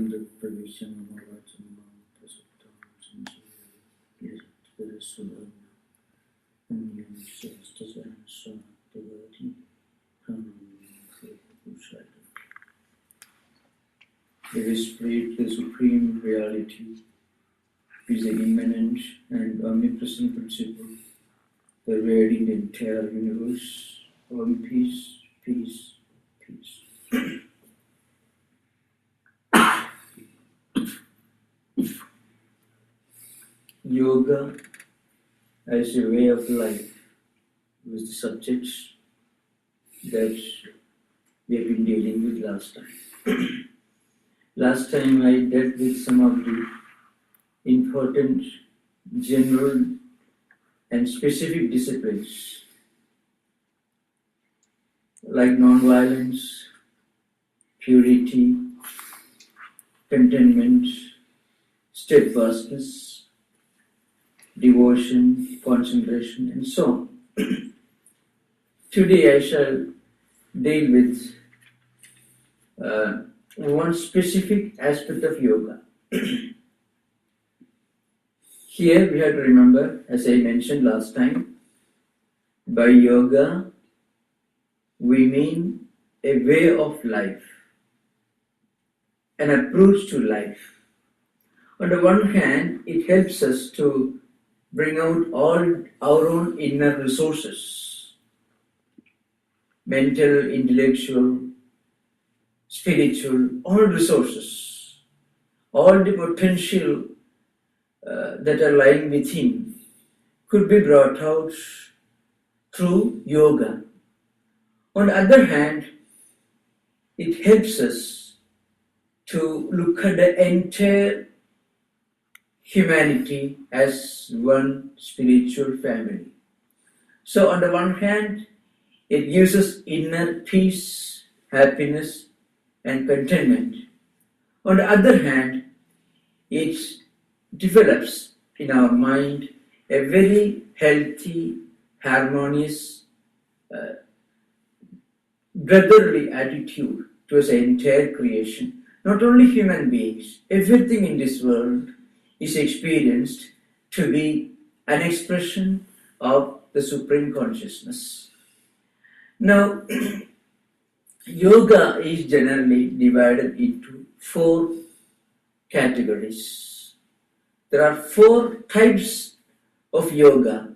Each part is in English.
the provision of our Prasuptam Sanjay and Justice and so the the supreme reality is the immanent and omnipresent principle pervading the entire universe. All peace, peace, peace. Yoga as a way of life was the subjects that we have been dealing with last time. Last time I dealt with some of the important general and specific disciplines like non-violence, purity, contentment, steadfastness, devotion, concentration, and so on. Today I shall deal with one specific aspect of yoga. Here we have to remember, as I mentioned last time, by yoga we mean a way of life, an approach to life. On the one hand, it helps us to bring out all our own inner resources, mental, intellectual, spiritual, all resources, all the potential that are lying within could be brought out through yoga. On the other hand, it helps us to look at the entire humanity as one spiritual family. So on the one hand, it gives us inner peace, happiness, and contentment. On the other hand, it develops in our mind a very healthy, harmonious, brotherly attitude towards the entire creation. Not only human beings, everything in this world is experienced to be an expression of the Supreme Consciousness. Now, yoga is generally divided into 4 categories. There are 4 types of yoga.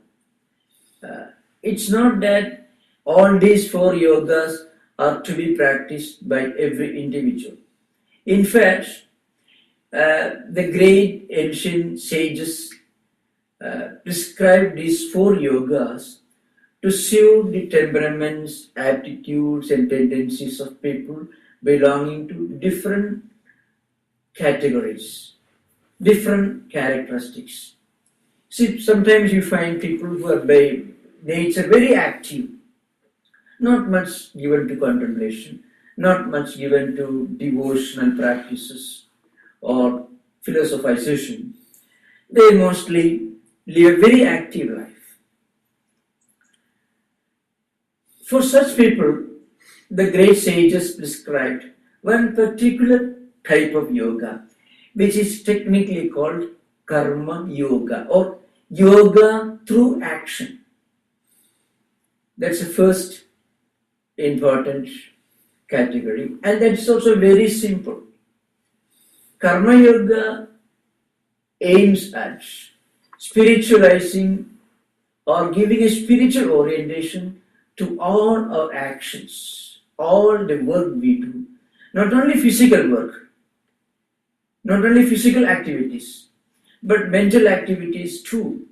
It's not that all these 4 yogas are to be practiced by every individual. In fact, the great ancient sages prescribed these 4 yogas to suit the temperaments, aptitudes, and tendencies of people belonging to different categories, different characteristics. See, sometimes you find people who are by nature very active, not much given to contemplation, not much given to devotional practices or philosophization. They mostly live a very active life. For such people, the great sages prescribed one particular type of yoga, which is technically called karma yoga or yoga through action. That's the first important category, and that's also very simple. Karma yoga aims at spiritualizing or giving a spiritual orientation to all our actions, all the work we do, not only physical work, not only physical activities, but mental activities too,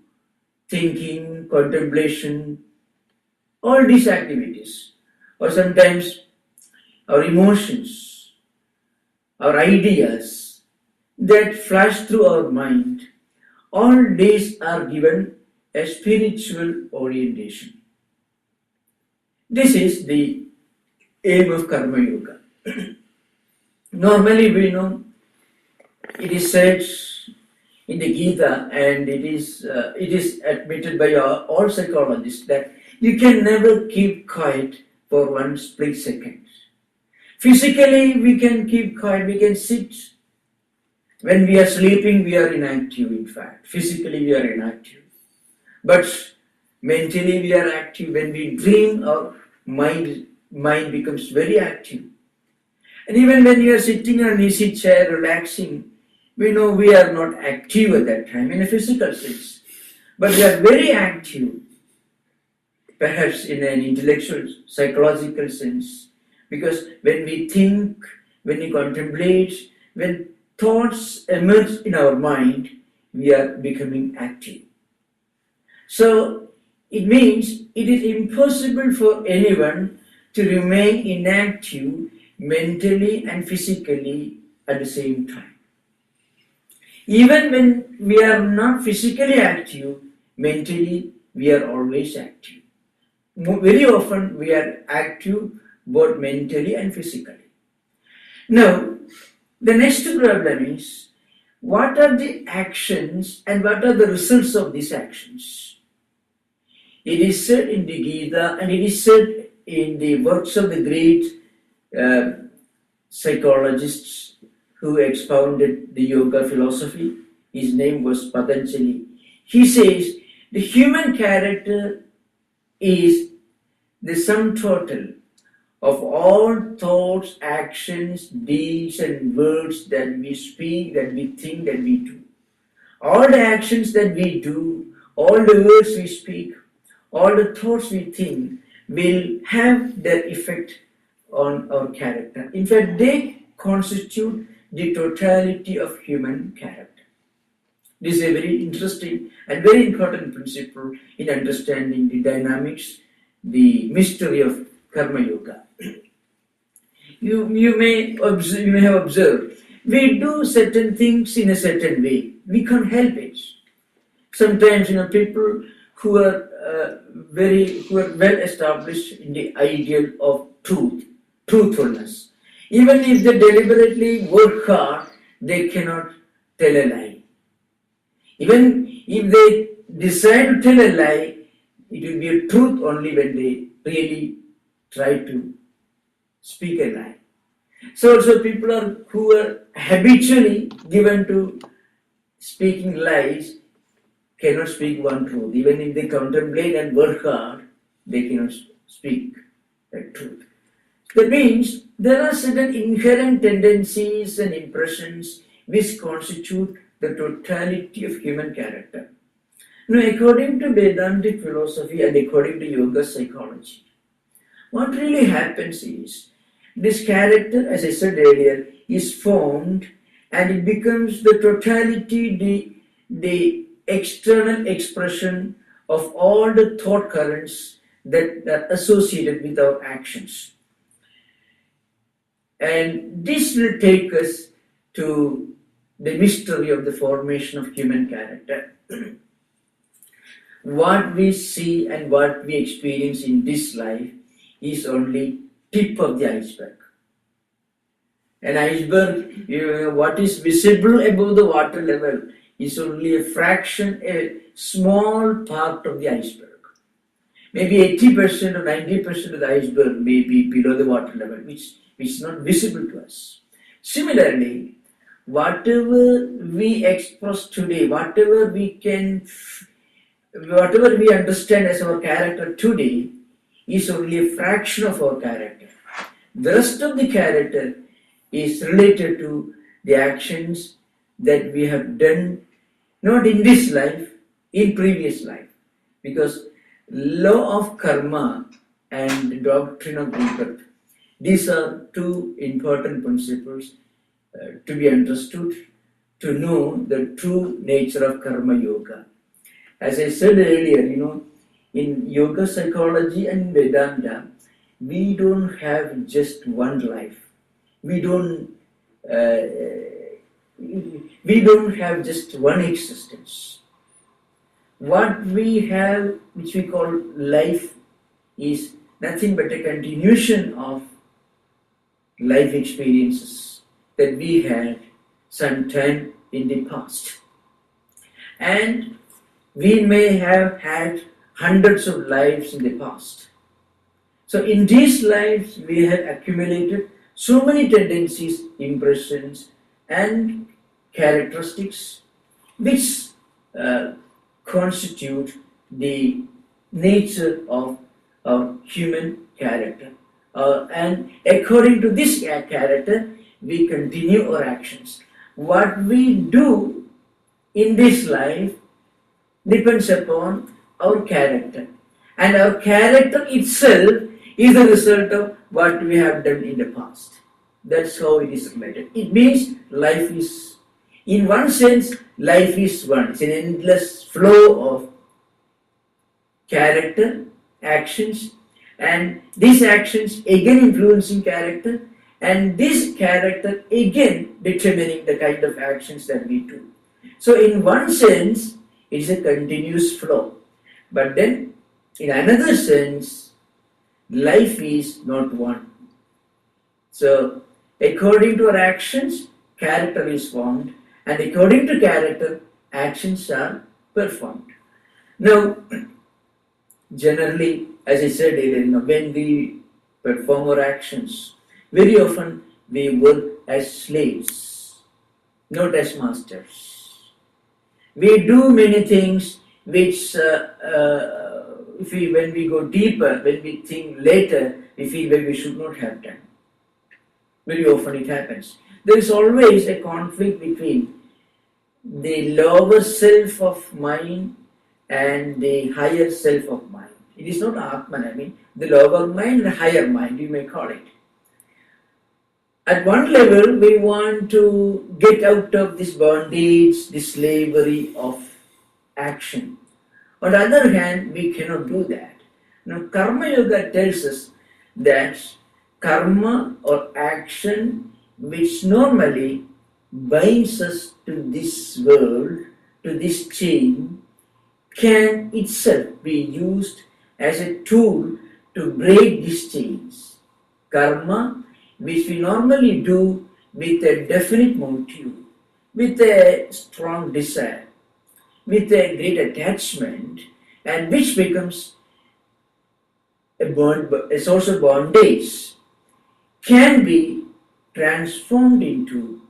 thinking, contemplation, all these activities, or sometimes our emotions, our ideas that flash through our mind, all these are given a spiritual orientation. This is the aim of karma yoga. Normally we know it is said in the Gita, and it is admitted by all psychologists, that you can never keep quiet for one split second. Physically we can keep quiet, we can sit When we are sleeping, we are inactive, in fact. Physically, we are inactive. But mentally, we are active. When we dream, our mind becomes very active. And even when we are sitting on an easy chair, relaxing, we know we are not active at that time in a physical sense. But we are very active, perhaps in an intellectual, psychological sense. Because when we think, when we contemplate, when thoughts emerge in our mind, we are becoming active. So it means it is impossible for anyone to remain inactive mentally and physically at the same time. Even when we are not physically active, mentally we are always active. Very often we are active both mentally and physically. Now, the next problem is, what are the actions and what are the results of these actions? It is said in the Gita and it is said in the works of the great psychologists who expounded the yoga philosophy. His name was Patanjali. He says the human character is the sum total of all thoughts, actions, deeds, and words that we speak, that we think, that we do. All the actions that we do, all the words we speak, all the thoughts we think will have their effect on our character. In fact, they constitute the totality of human character. This is a very interesting and very important principle in understanding the dynamics, the mystery of Karma Yoga. You may have observed, we do certain things in a certain way. We can't help it. Sometimes, people who are well established in the ideal of truthfulness, even if they deliberately work hard, they cannot tell a lie. Even if they decide to tell a lie, it will be a truth only when they really try to speak a lie. So also people who are habitually given to speaking lies cannot speak one truth. Even if they contemplate and work hard, they cannot speak that truth. That means there are certain inherent tendencies and impressions which constitute the totality of human character. Now, according to Vedantic philosophy and according to yoga psychology, what really happens is, this character, as I said earlier, is formed and it becomes the totality, the external expression of all the thought currents that are associated with our actions. And this will take us to the mystery of the formation of human character. What we see and what we experience in this life is only tip of the iceberg. An iceberg, what is visible above the water level is only a fraction, a small part of the iceberg. Maybe 80% or 90% of the iceberg may be below the water level, which is not visible to us. Similarly, whatever we express today, whatever we understand as our character today, is only a fraction of our character. The rest of the character is related to the actions that we have done, not in this life, in previous life. Because law of karma and the doctrine of rebirth, these are two important principles to be understood, to know the true nature of karma yoga. As I said earlier, in yoga psychology and Vedanta, we don't have just one life. We don't have just one existence. What we have, which we call life, is nothing but a continuation of life experiences that we had sometime in the past. And we may have had hundreds of lives in the past. So in these lives, we have accumulated so many tendencies, impressions, and characteristics which constitute the nature of our human character. And according to this character, we continue our actions. What we do in this life depends upon our character. And our character itself is the result of what we have done in the past. That's how it is related. It means life is, in one sense, life is one. It's an endless flow of character, actions, and these actions again influencing character, and this character again determining the kind of actions that we do. So in one sense, it is a continuous flow. But then, in another sense, life is not one. So, according to our actions, character is formed, and according to character, actions are performed. Now, generally, as I said earlier, when we perform our actions, very often we work as slaves, not as masters. We do many things which, when we go deeper, when we think later, we feel that we should not have done. Very often it happens. There is always a conflict between the lower self of mind and the higher self of mind. It is not Atman, the lower mind and the higher mind, you may call it. At one level, we want to get out of this bondage, this slavery of action. On the other hand, we cannot do that. Now, Karma Yoga tells us that karma or action which normally binds us to this world, to this chain, can itself be used as a tool to break these chains. Karma, which we normally do with a definite motive, with a strong desire, with a great attachment, and which becomes a source of bondage, can be transformed into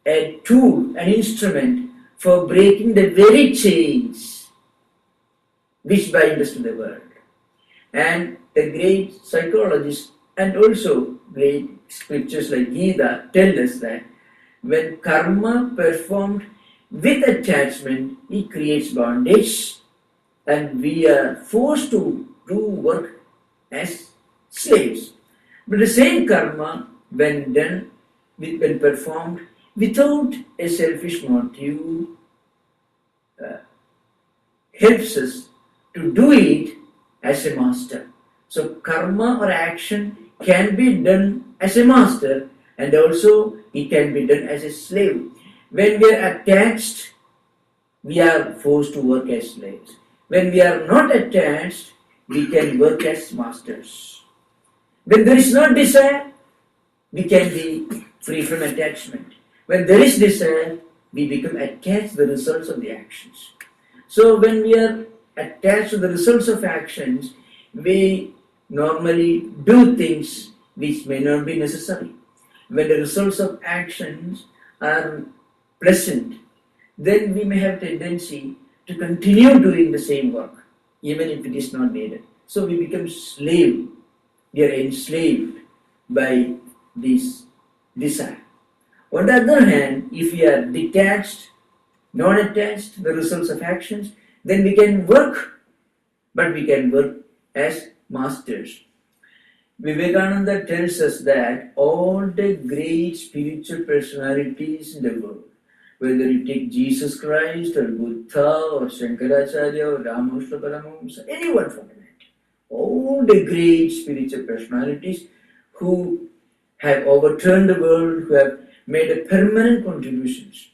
a tool, an instrument for breaking the very chains which bind us to the world. And the great psychologists and also great scriptures like Gita tell us that when karma performed with attachment, it creates bondage, and we are forced to do work as slaves. But the same karma, when done, when performed without a selfish motive, helps us to do it as a master. So karma or action can be done as a master, and also it can be done as a slave. When we are attached, we are forced to work as slaves. When we are not attached, we can work as masters. When there is no desire, we can be free from attachment. When there is desire, we become attached to the results of the actions. So when we are attached to the results of actions, we normally do things which may not be necessary. When the results of actions are pleasant, then we may have tendency to continue doing the same work, even if it is not needed. So we become slave. We are enslaved by this desire. On the other hand, if we are detached, non-attached to the results of actions, then we can work, but we can work as masters. Vivekananda tells us that all the great spiritual personalities in the world, whether you take Jesus Christ or Buddha or Shankaracharya or Ramakrishna Paramahamsa, anyone from that, all the great spiritual personalities who have overturned the world, who have made a permanent contributions,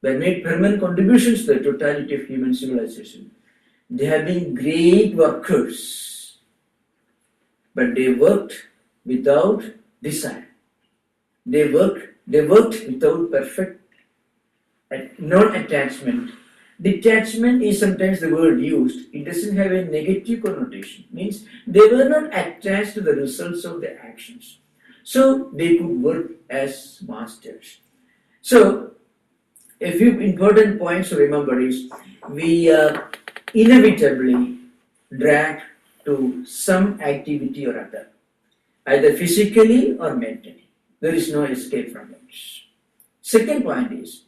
they made permanent contributions to the totality of human civilization. They have been great workers, but they worked without desire. They worked without perfect non-attachment. Detachment is sometimes the word used. It doesn't have a negative connotation. It means they were not attached to the results of their actions. So they could work as masters. So, a few important points to remember is we are inevitably dragged to some activity or other, either physically or mentally. There is no escape from it. Second point is,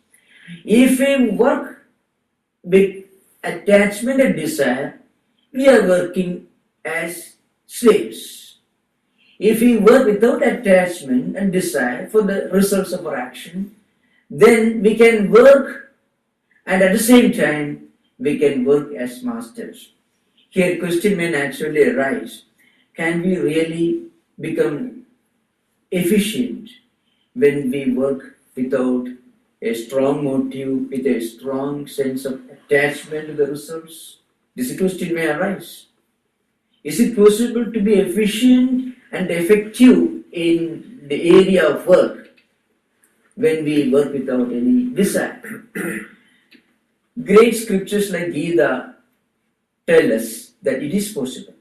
if we work with attachment and desire, we are working as slaves. If we work without attachment and desire for the results of our action, then we can work, and at the same time we can work as masters. Here question may naturally arise, can we really become efficient when we work without a strong motive, with a strong sense of attachment to the results? This question may arise. Is it possible to be efficient and effective in the area of work when we work without any desire? Great scriptures like Gita tell us that it is possible.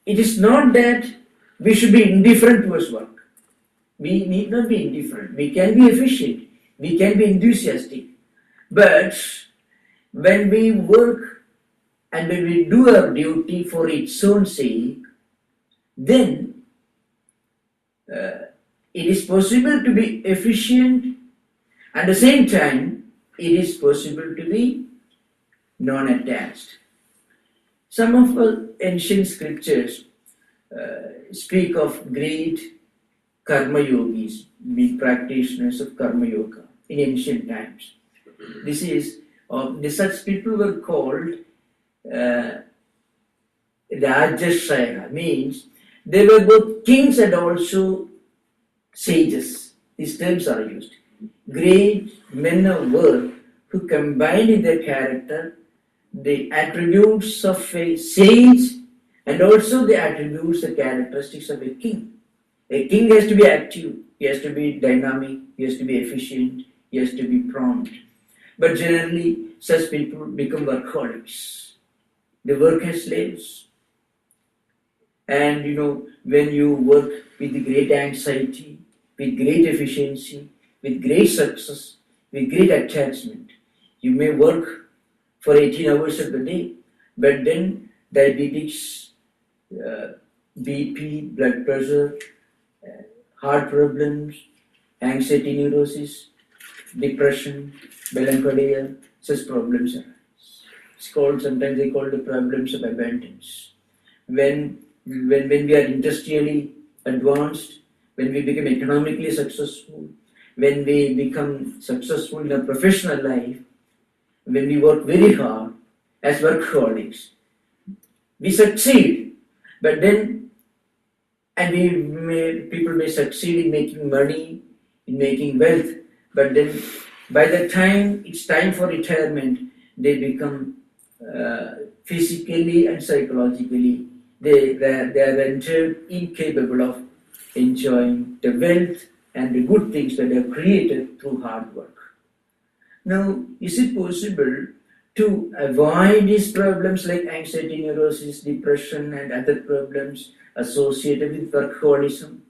It is not that we should be indifferent towards work. We need not be indifferent. We can be efficient. We can be enthusiastic. But when we work and when we do our duty for its own sake, then it is possible to be efficient. At the same time, it is possible to be non-attached. Some of our ancient scriptures speak of great karma yogis, big practitioners of karma yoga in ancient times. Such people were called Rajashaya, means they were both kings and also sages. These terms are used. Great men of worth who combined in their character the attributes of a sage and also the attributes, the characteristics of a king. A king has to be active, he has to be dynamic, he has to be efficient, he has to be prompt. But generally, such people become workaholics. They work as slaves. And when you work with great anxiety, with great efficiency, with great success, with great attachment, you may work for 18 hours of the day, but then diabetes, BP, blood pressure, heart problems, anxiety neurosis, depression, melancholia, such problems arise. Sometimes they call the problems of abundance. When we are industrially advanced, when we become economically successful, when we become successful in our professional life, when we work very hard as workaholics, we succeed, but then, people may succeed in making money, in making wealth, but then by the time it's time for retirement, they become physically and psychologically, they are rendered incapable of enjoying the wealth and the good things that are created through hard work. Now, is it possible to avoid these problems like anxiety, neurosis, depression, and other problems associated with workaholism,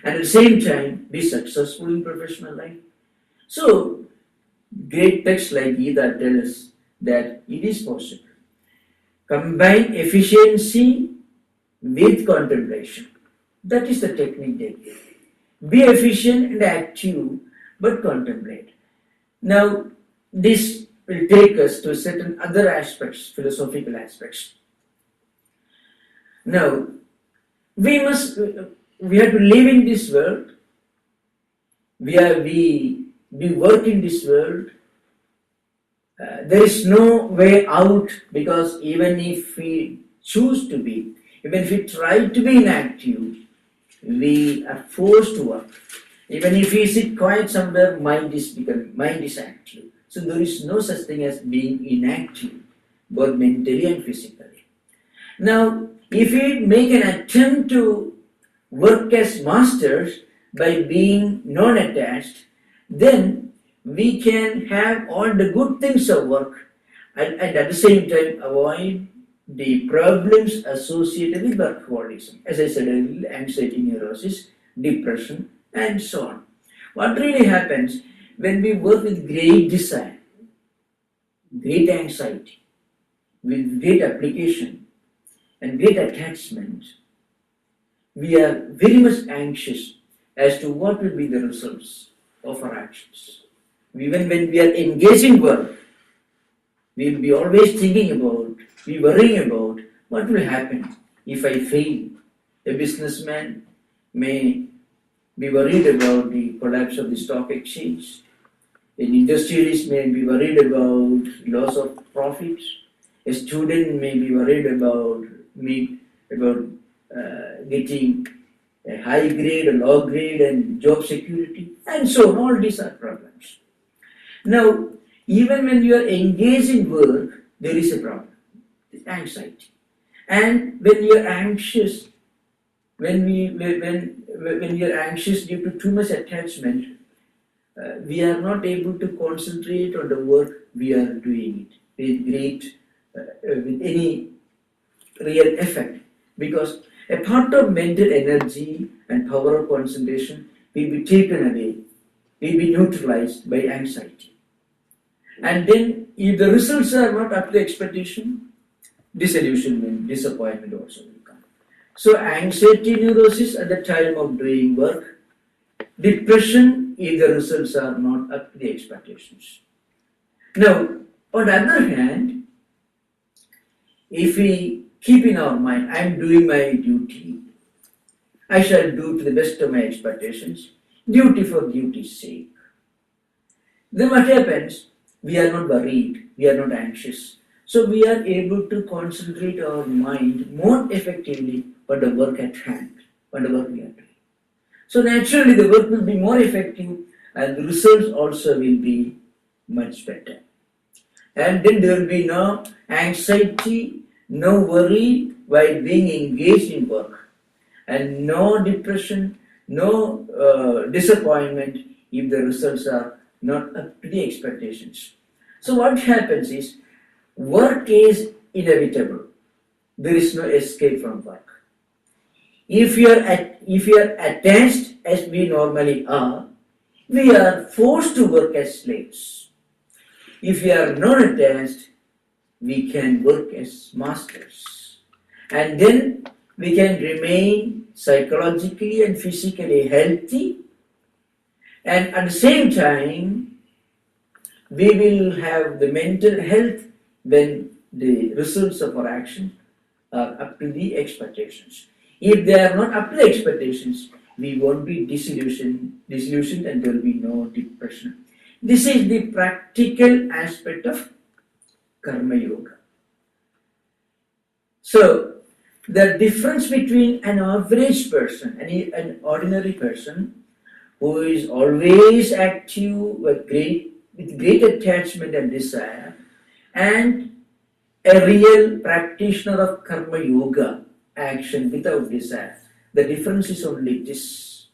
and at the same time be successful in professional life? So, great texts like Gita tell us that it is possible. Combine efficiency with contemplation. That is the technique they give. Be efficient and active, but contemplate. Now, this will take us to certain other aspects, philosophical aspects. Now, we have to live in this world. We work in this world. There is no way out, because even if we choose to be, even if we try to be inactive, we are forced to work. Even if we sit quiet somewhere, mind is active. So there is no such thing as being inactive, both mentally and physically. Now, if we make an attempt to work as masters by being non-attached, then we can have all the good things of work and at the same time avoid the problems associated with workaholism. As I said earlier, anxiety, neurosis, depression, and so on. What really happens when we work with great desire, great anxiety, with great application and great attachment, we are very much anxious as to what will be the results of our actions. Even when we are engaged in work, we will be always thinking about, be worrying about what will happen if I fail. A businessman may be worried about the collapse of the stock exchange. An industrialist may be worried about loss of profits. A student may be worried about getting a high grade, a low grade, and job security, and so on. All these are problems. Now, even when you are engaged in work, there is a problem, anxiety. And when you are anxious, when you are anxious due to too much attachment, we are not able to concentrate on the work we are doing it with any real effect, because a part of mental energy and power of concentration will be taken away, will be neutralized by anxiety. And then if the results are not up to expectation, disillusionment, disappointment also will come. So anxiety, neurosis at the time of doing work, depression if the results are not up to the expectations. Now, on the other hand, if we keep in our mind, I am doing my duty, I shall do to the best of my expectations, duty for duty's sake, then what happens? We are not worried, we are not anxious. So we are able to concentrate our mind more effectively on the work at hand, on the work we are doing. So naturally the work will be more effective and the results also will be much better. And then there will be no anxiety, no worry while being engaged in work, and no depression, no disappointment if the results are not up to the expectations. So what happens is, work is inevitable. There is no escape from work. If you are attached as we normally are, we are forced to work as slaves. If we are not attached, we can work as masters. And then we can remain psychologically and physically healthy, and at the same time, we will have the mental health when the results of our action are up to the expectations. If they are not up to the expectations, we won't be disillusioned and there will be no depression. This is the practical aspect of Karma Yoga. So, the difference between an average person and an ordinary person who is always active with great attachment and desire, and a real practitioner of Karma Yoga action without desire, the difference is only this.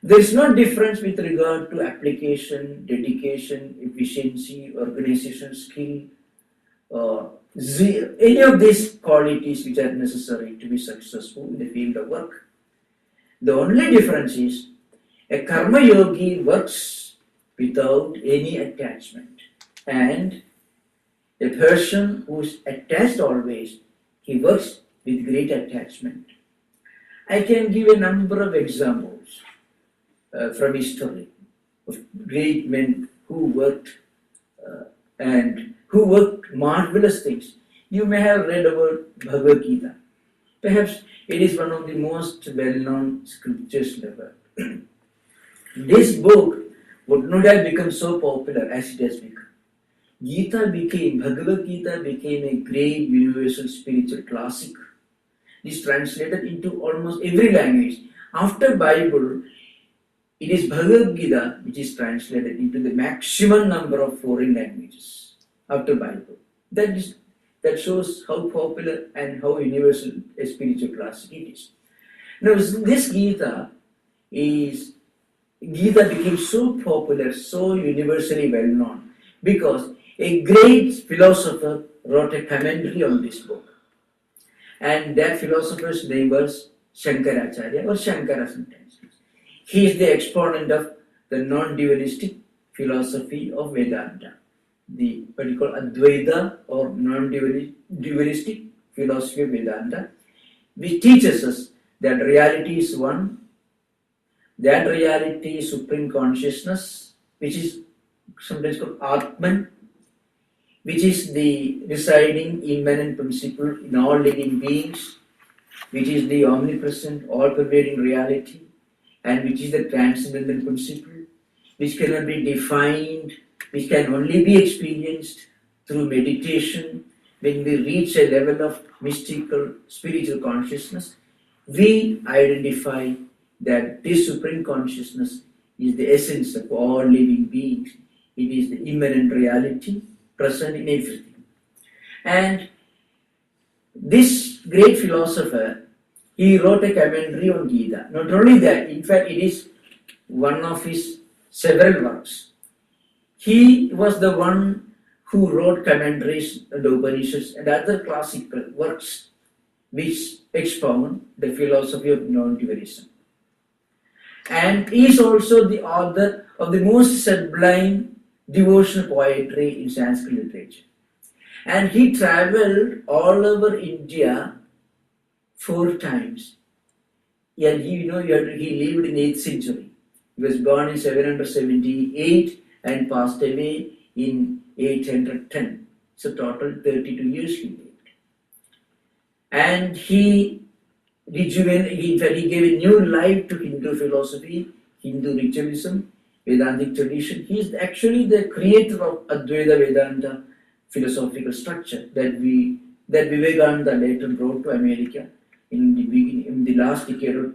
There is no difference with regard to application, dedication, efficiency, organization skill, any of these qualities which are necessary to be successful in the field of work. The only difference is a Karma Yogi works without any attachment, and a person who is attached always, he works with great attachment. I can give a number of examples from history of great men who worked marvelous things. You may have read about Bhagavad Gita. Perhaps it is one of the most well-known scriptures ever. This book would not have become so popular as it has become. Bhagavad Gita became a great universal spiritual classic. It is translated into almost every language. After Bible, it is Bhagavad Gita which is translated into the maximum number of foreign languages after Bible. That shows how popular and how universal a spiritual classic it is. Now this Gita became so popular, so universally well known, because a great philosopher wrote a commentary on this book. And that philosopher's name was Acharya or Shankara sometimes. He is the exponent of the non-dualistic philosophy of Vedanta, the what you call Advaita or non-dualistic philosophy of Vedanta, which teaches us that reality is one, that reality is supreme consciousness, which is sometimes called Atman, which is the residing immanent principle in all living beings, which is the omnipresent, all-pervading reality, and which is the transcendental principle, which cannot be defined, which can only be experienced through meditation. When we reach a level of mystical, spiritual consciousness, we identify that this supreme consciousness is the essence of all living beings. It is the immanent reality present in everything. And this great philosopher, he wrote a commentary on Gita. Not only that, in fact, it is one of his several works. He was the one who wrote commentaries on the Upanishads and other classical works which expound the philosophy of non-dualism. And he is also the author of the most sublime devotional poetry in Sanskrit literature. And he traveled all over India 4 times. And he lived in 8th century. He was born in 778 and passed away in 810. So total 32 years he lived. And he gave a new life to Hindu philosophy, Hindu ritualism, Vedantic tradition. He is actually the creator of Advaita Vedanta philosophical structure that Vivekananda later brought to America in the last decade of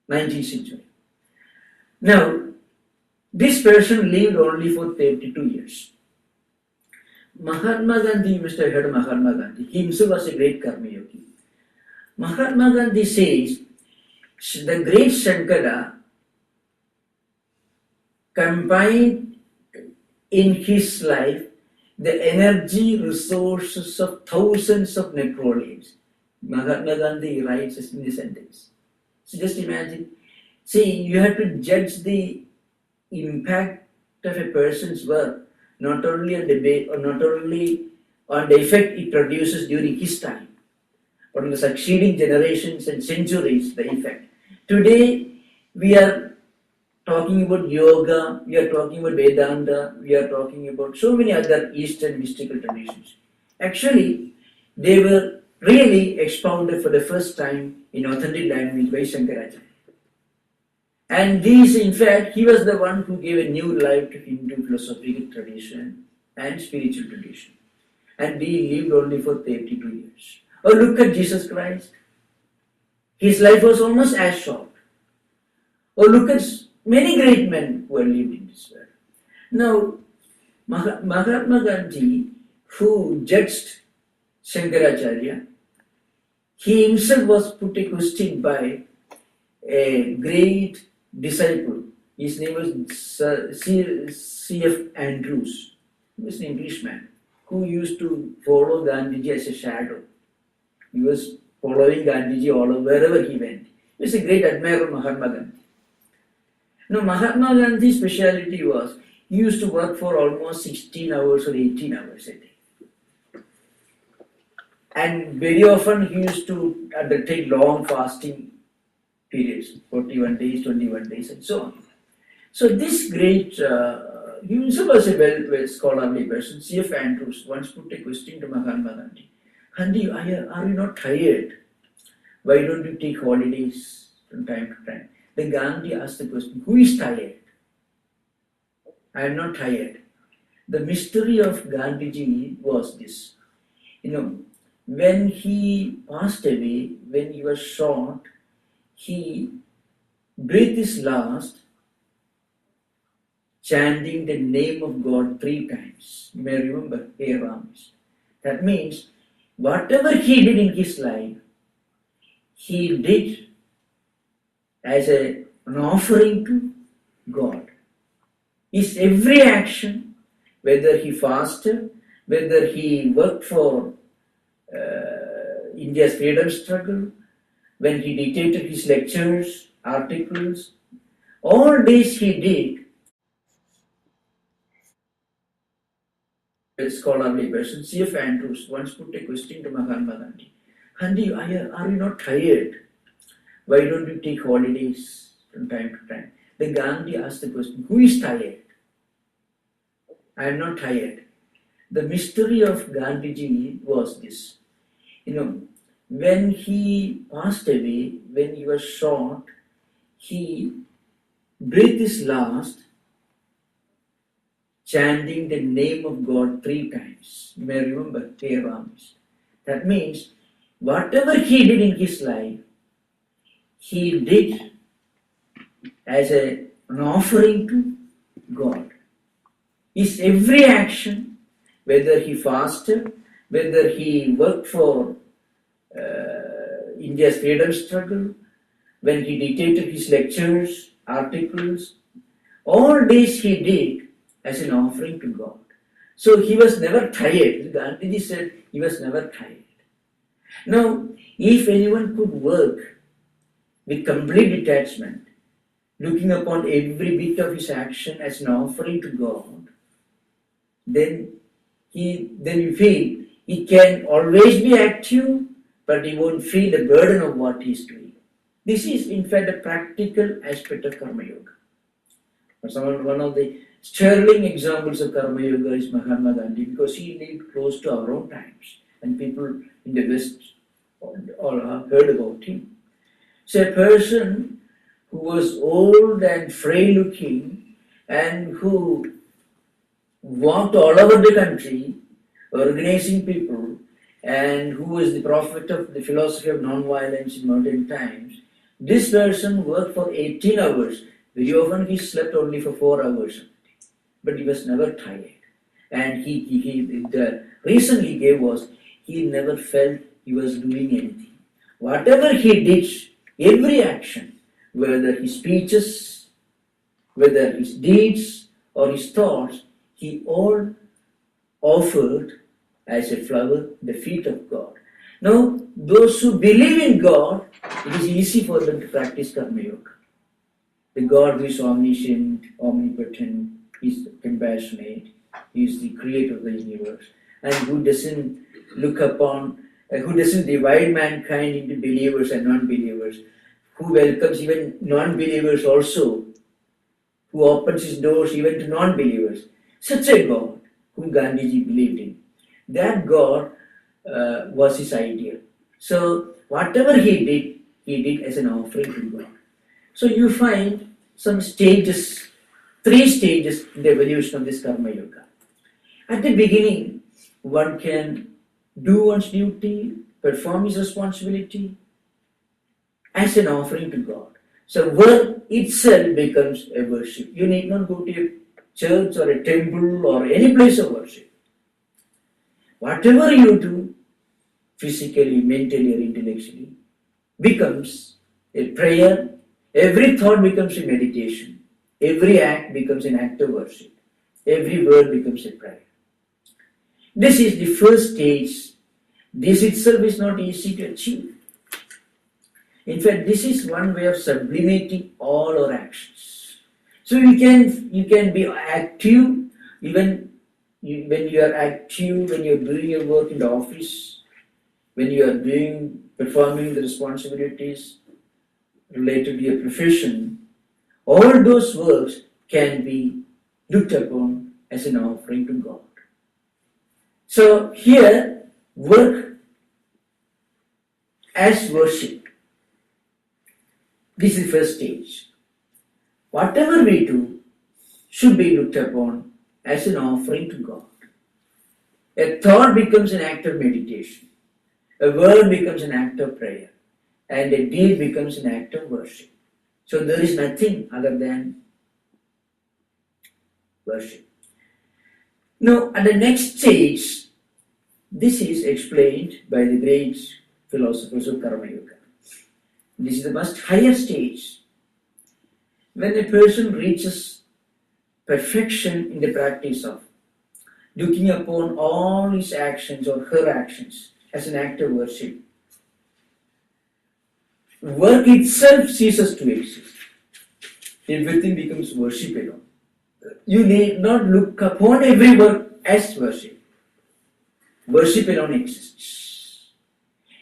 19th century. Now, this person lived only for 32 years. Mahatma Gandhi, you must have heard of Mahatma Gandhi. He himself was a great karma yogi. Mahatma Gandhi says the great Shankara combined in his life the energy resources of thousands of Napoleons. Mahatma Gandhi writes in this sentence. So just imagine. See, you have to judge the impact of a person's work not only on the effect it produces during his time, but on the succeeding generations and centuries, the effect. Today, we are talking about yoga, we are talking about Vedanta, we are talking about so many other Eastern mystical traditions. Actually, they were really expounded for the first time in authentic language by Shankaracharya. And these, in fact, he was the one who gave a new life to Hindu philosophical tradition and spiritual tradition. And he lived only for 32 years. Oh, look at Jesus Christ. His life was almost as short. Oh, look at many great men who have lived in this world. Now, Mahatma Gandhi, who judged Shankaracharya, he himself was put a question by a great disciple. His name was C.F. Andrews. He was an Englishman who used to follow Gandhiji as a shadow. He was following Gandhiji all over, wherever he went. He was a great admirer of Mahatma Gandhi. Now, Mahatma Gandhi's speciality was he used to work for almost 16 hours or 18 hours a day. And very often he used to undertake long fasting periods, 41 days, 21 days, and so on. So this great, he himself was a well scholarly person. C.F. Andrews once put a question to Mahatma Gandhi. Gandhi, are you not tired? Why don't you take holidays from time to time? Then Gandhi asked the question, who is tired? I am not tired. The mystery of Gandhiji was this. When he passed away, when he was shot, he breathed his last, chanting the name of God 3 times. You may remember, Hey Ramesh. That means, whatever he did in his life, he did as an offering to God. His every action, whether he fasted, whether he worked for India's freedom struggle, when he dictated his lectures, articles, All this he did. A scholarly person, C.F. Andrews, once put a question to Mahatma Gandhi. Gandhi, are you not tired? Why don't you take holidays from time to time? Then Gandhi asked the question, who is tired? I am not tired. The mystery of Gandhiji was this. When he passed away, when he was shot, he breathed his last, chanting the name of God 3 times. You may remember, Hey Ramesh. That means whatever he did in his life, he did as an offering to God. His every action, whether he fasted, whether he worked for India's freedom struggle, when he dictated his lectures, articles, all this he did as an offering to God. So he was never tired. Gandhiji said he was never tired. Now, if anyone could work with complete detachment, looking upon every bit of his action as an offering to God, then you feel he can always be active, but he won't feel the burden of what he is doing. This is, in fact, a practical aspect of Karma Yoga. One of the sterling examples of Karma Yoga is Mahatma Gandhi, because he lived close to our own times, and people in the West all have heard about him. So a person who was old and frail looking and who walked all over the country organizing people, and who was the prophet of the philosophy of non-violence in modern times, this person worked for 18 hours. Very often he slept only for 4 hours, but he was never tired. And the reason he gave was he never felt he was doing anything. Whatever he did, every action, whether his speeches, whether his deeds or his thoughts, he all offered as a flower the feet of God. Now, those who believe in God, it is easy for them to practice Karma Yoga. The God who is omniscient, omnipotent, is compassionate, he is the creator of the universe, and who doesn't who doesn't divide mankind into believers and non-believers, who welcomes even non-believers also, who opens his doors even to non-believers. Such a God whom Gandhiji believed in. That God was his ideal. So whatever he did as an offering to God. So you find some stages, 3 stages in the evolution of this Karma Yoga. At the beginning, one can do one's duty, perform his responsibility as an offering to God. So work itself becomes a worship. You need not go to a church or a temple or any place of worship. Whatever you do, physically, mentally, or intellectually, becomes a prayer. Every thought becomes a meditation. Every act becomes an act of worship. Every word becomes a prayer. This is the first stage. This itself is not easy to achieve. In fact, this is one way of sublimating all our actions. So you can be active even when you are active, when you are doing your work in the office, when you are performing the responsibilities related to your profession. All those works can be looked upon as an offering to God. So here, work as worship. This is the first stage. Whatever we do should be looked upon as an offering to God. A thought becomes an act of meditation. A word becomes an act of prayer. And a deed becomes an act of worship. So there is nothing other than worship. Now, at the next stage, this is explained by the great philosophers of Karma Yoga. This is the most higher stage. When a person reaches perfection in the practice of looking upon all his actions or her actions as an act of worship, work itself ceases to exist. everything becomes worship alone. You need not look upon every work as worship. Worship alone exists.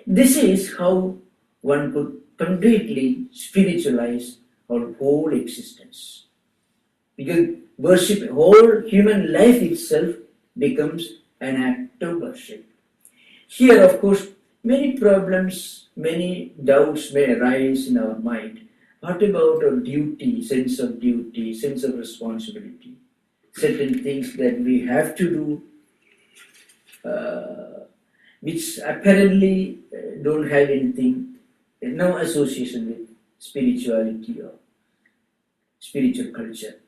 This is how one could completely spiritualize our whole existence. Because worship, whole human life itself becomes an act of worship. Here, of course, many problems, many doubts may arise in our mind. What about our duty, sense of responsibility? Certain things that we have to do, which apparently don't have anything, no association with spirituality or spiritual culture.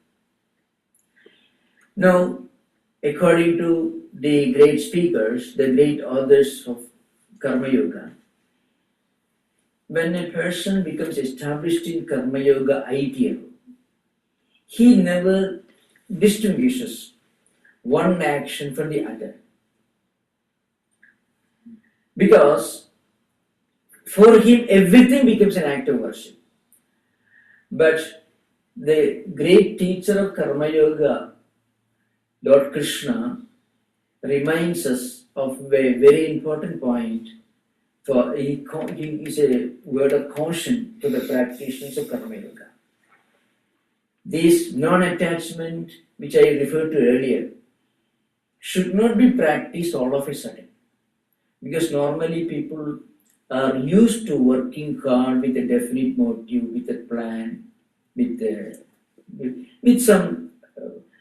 Now, according to the great speakers, the great authors of Karma Yoga, when a person becomes established in Karma Yoga ideal, he never distinguishes one action from the other. Because for him, everything becomes an act of worship. But the great teacher of Karma Yoga, Lord Krishna, reminds us of a very important point. For he is a word of caution to the practitioners of Karma Yoga. This non-attachment, which I referred to earlier, should not be practiced all of a sudden. Because normally people are used to working hard with a definite motive, with a plan, with some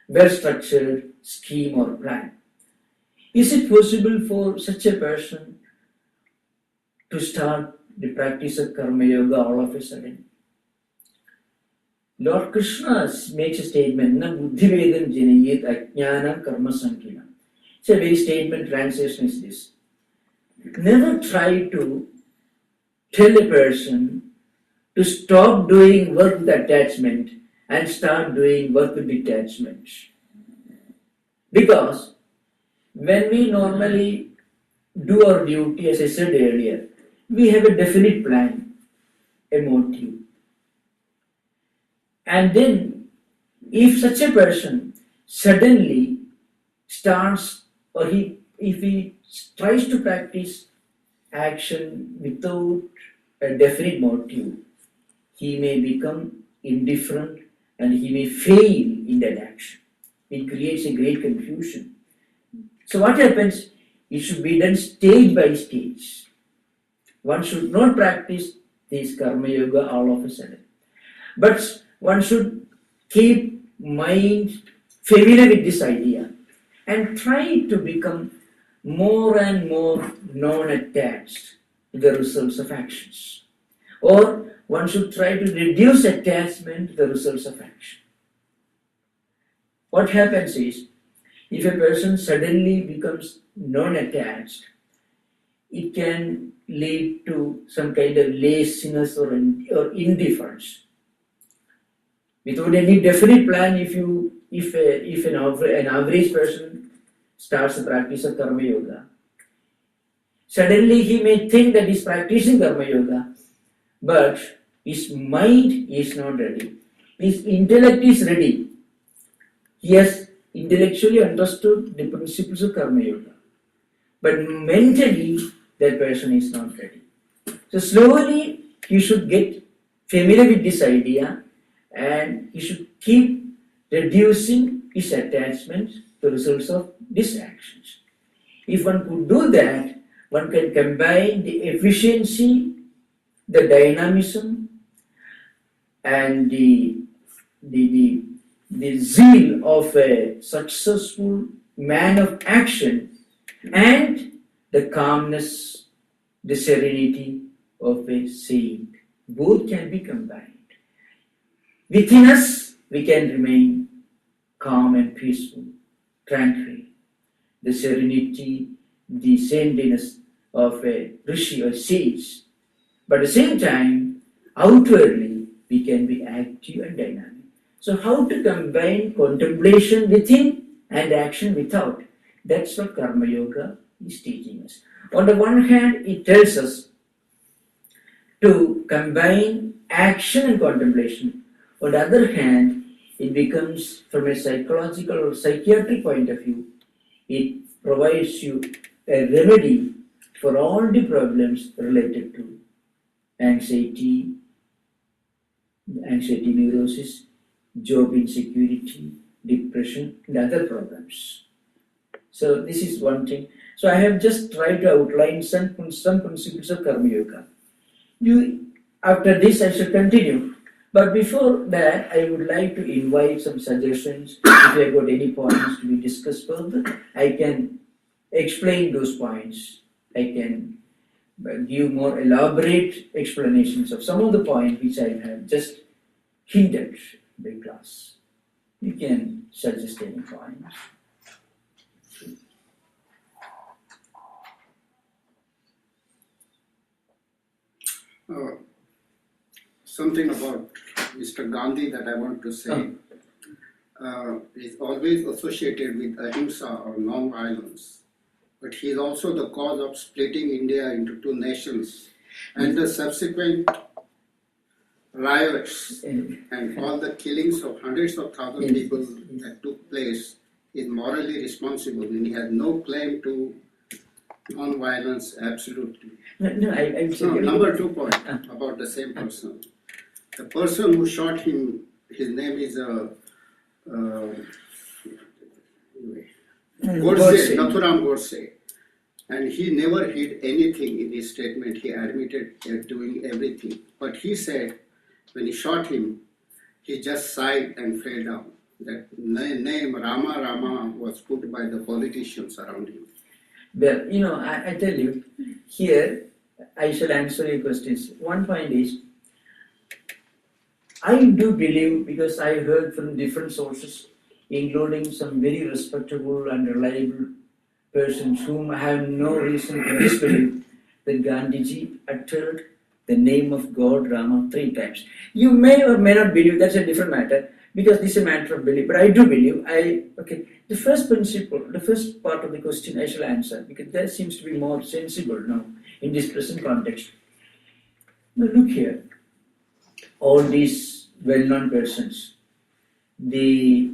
well-structured scheme or plan. Is it possible for such a person to start the practice of Karma Yoga all of a sudden? Lord Krishna makes a statement, Na buddhivedam janayet ajnanam karma sankina. It's a very statement, translation is this. Never try to tell a person to stop doing work with attachment and start doing work with detachment. Because when we normally do our duty, as I said earlier, we have a definite plan, a motive. And then, if such a person suddenly starts, or if he tries to practice action without a definite motive, he may become indifferent and he may fail in that action. It creates a great confusion. So what happens? It should be done stage by stage. One should not practice this Karma Yoga all of a sudden. But one should keep mind familiar with this idea and try to become more and more non-attached to the results of actions. Or one should try to reduce attachment to the results of action. What happens is, if a person suddenly becomes non-attached, it can lead to some kind of laziness or indifference. Without any definite plan, if an average person starts the practice of Karma Yoga, suddenly he may think that he's practicing Karma Yoga, but his mind is not ready. His intellect is ready. He has intellectually understood the principles of Karma Yoga, but mentally that person is not ready. So slowly he should get familiar with this idea and he should keep reducing his attachment to the results of these actions. If one could do that, one can combine the efficiency, the dynamism, and the zeal of a successful man of action and the calmness, the serenity of a saint. Both can be combined. Within us, we can remain calm and peaceful, tranquil. The serenity, the saintliness of a rishi or sage. But at the same time, outwardly, we can be active and dynamic. So how to combine contemplation within and action without? That's what Karma Yoga is teaching us. On the one hand, it tells us to combine action and contemplation. On the other hand, it becomes, from a psychological or psychiatric point of view, it provides you a remedy for all the problems related to anxiety, neurosis, job insecurity, depression, and other problems. So this is one thing. So I have just tried to outline some principles of Karma Yoga. After this I shall continue. But before that, I would like to invite some suggestions. If you have got any points to be discussed further, I can explain those points. I can give more elaborate explanations of some of the points which I have just hinted in the class. You can suggest any points. Something about Mr. Gandhi that I want to say is always associated with ahimsa or non-violence, but he is also the cause of splitting India into two nations, and the subsequent riots and all the killings of hundreds of thousands of people that took place is morally responsible, and he has no claim to non-violence absolutely. Number 2 point about the same person. The person who shot him, his name is Godse, Nathuram Godse, and he never hid anything in his statement. He admitted doing everything, but he said when he shot him, he just sighed and fell down. That name Rama Rama was put by the politicians around him. Well, I tell you, here I shall answer your questions. One point is, I do believe, because I heard from different sources, including some very respectable and reliable persons whom I have no reason to disbelieve, that Gandhiji uttered the name of God Rama 3 times. You may or may not believe, that's a different matter, because this is a matter of belief, but I do believe. The first principle, the first part of the question I shall answer, because that seems to be more sensible now in this present context. Now look here, all these well-known persons, the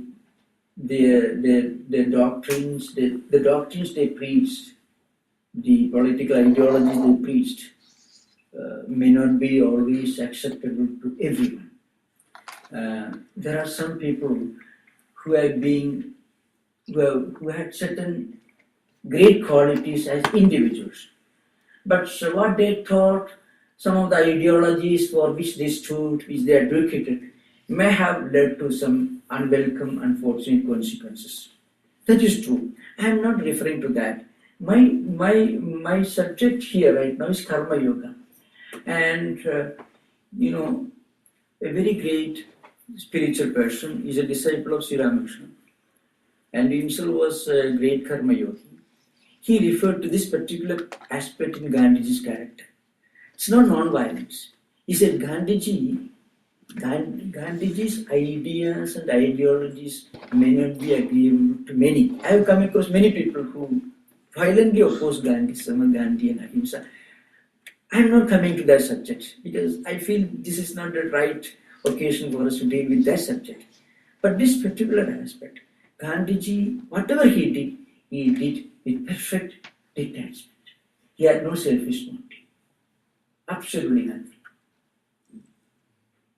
doctrines, the doctrines they preached, the political ideologies they preached, may not be always acceptable to everyone. There are some people who had certain great qualities as individuals, but what they thought, some of the ideologies for which they stood, which they advocated, may have led to some unwelcome, unfortunate consequences. That is true. I am not referring to that. My subject here right now is Karma Yoga, and a very great spiritual person is a disciple of Sri Ramakrishna, and himself was a great Karma Yogi. He referred to this particular aspect in Gandhiji's character. It's not non-violence. He said Gandhiji's ideas and ideologies may not be agreeable to many. I have come across many people who violently oppose Gandhi and ahimsa. I am not coming to that subject because I feel this is not the right occasion for us to deal with that subject. But this particular aspect, Gandhiji, whatever he did with perfect detachment. He had no selfish motive. Absolutely nothing.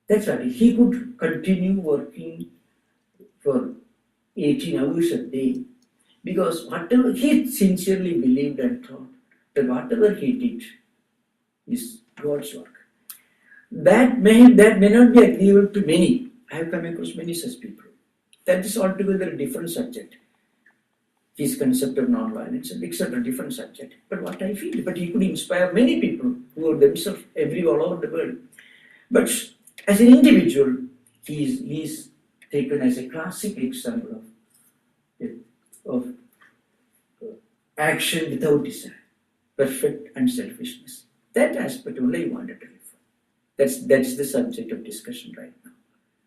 That's why he could continue working for 18 hours a day, because whatever he sincerely believed and thought that whatever he did is God's work. That may not be agreeable to many. I have come across many such people. That is altogether a different subject. His concept of non-violence and etc. different subject. But what I feel, but he could inspire many people who are themselves all over the world. But as an individual, he is taken as a classic example of action without desire, perfect unselfishness. That aspect only I wanted to refer. That's the subject of discussion right now.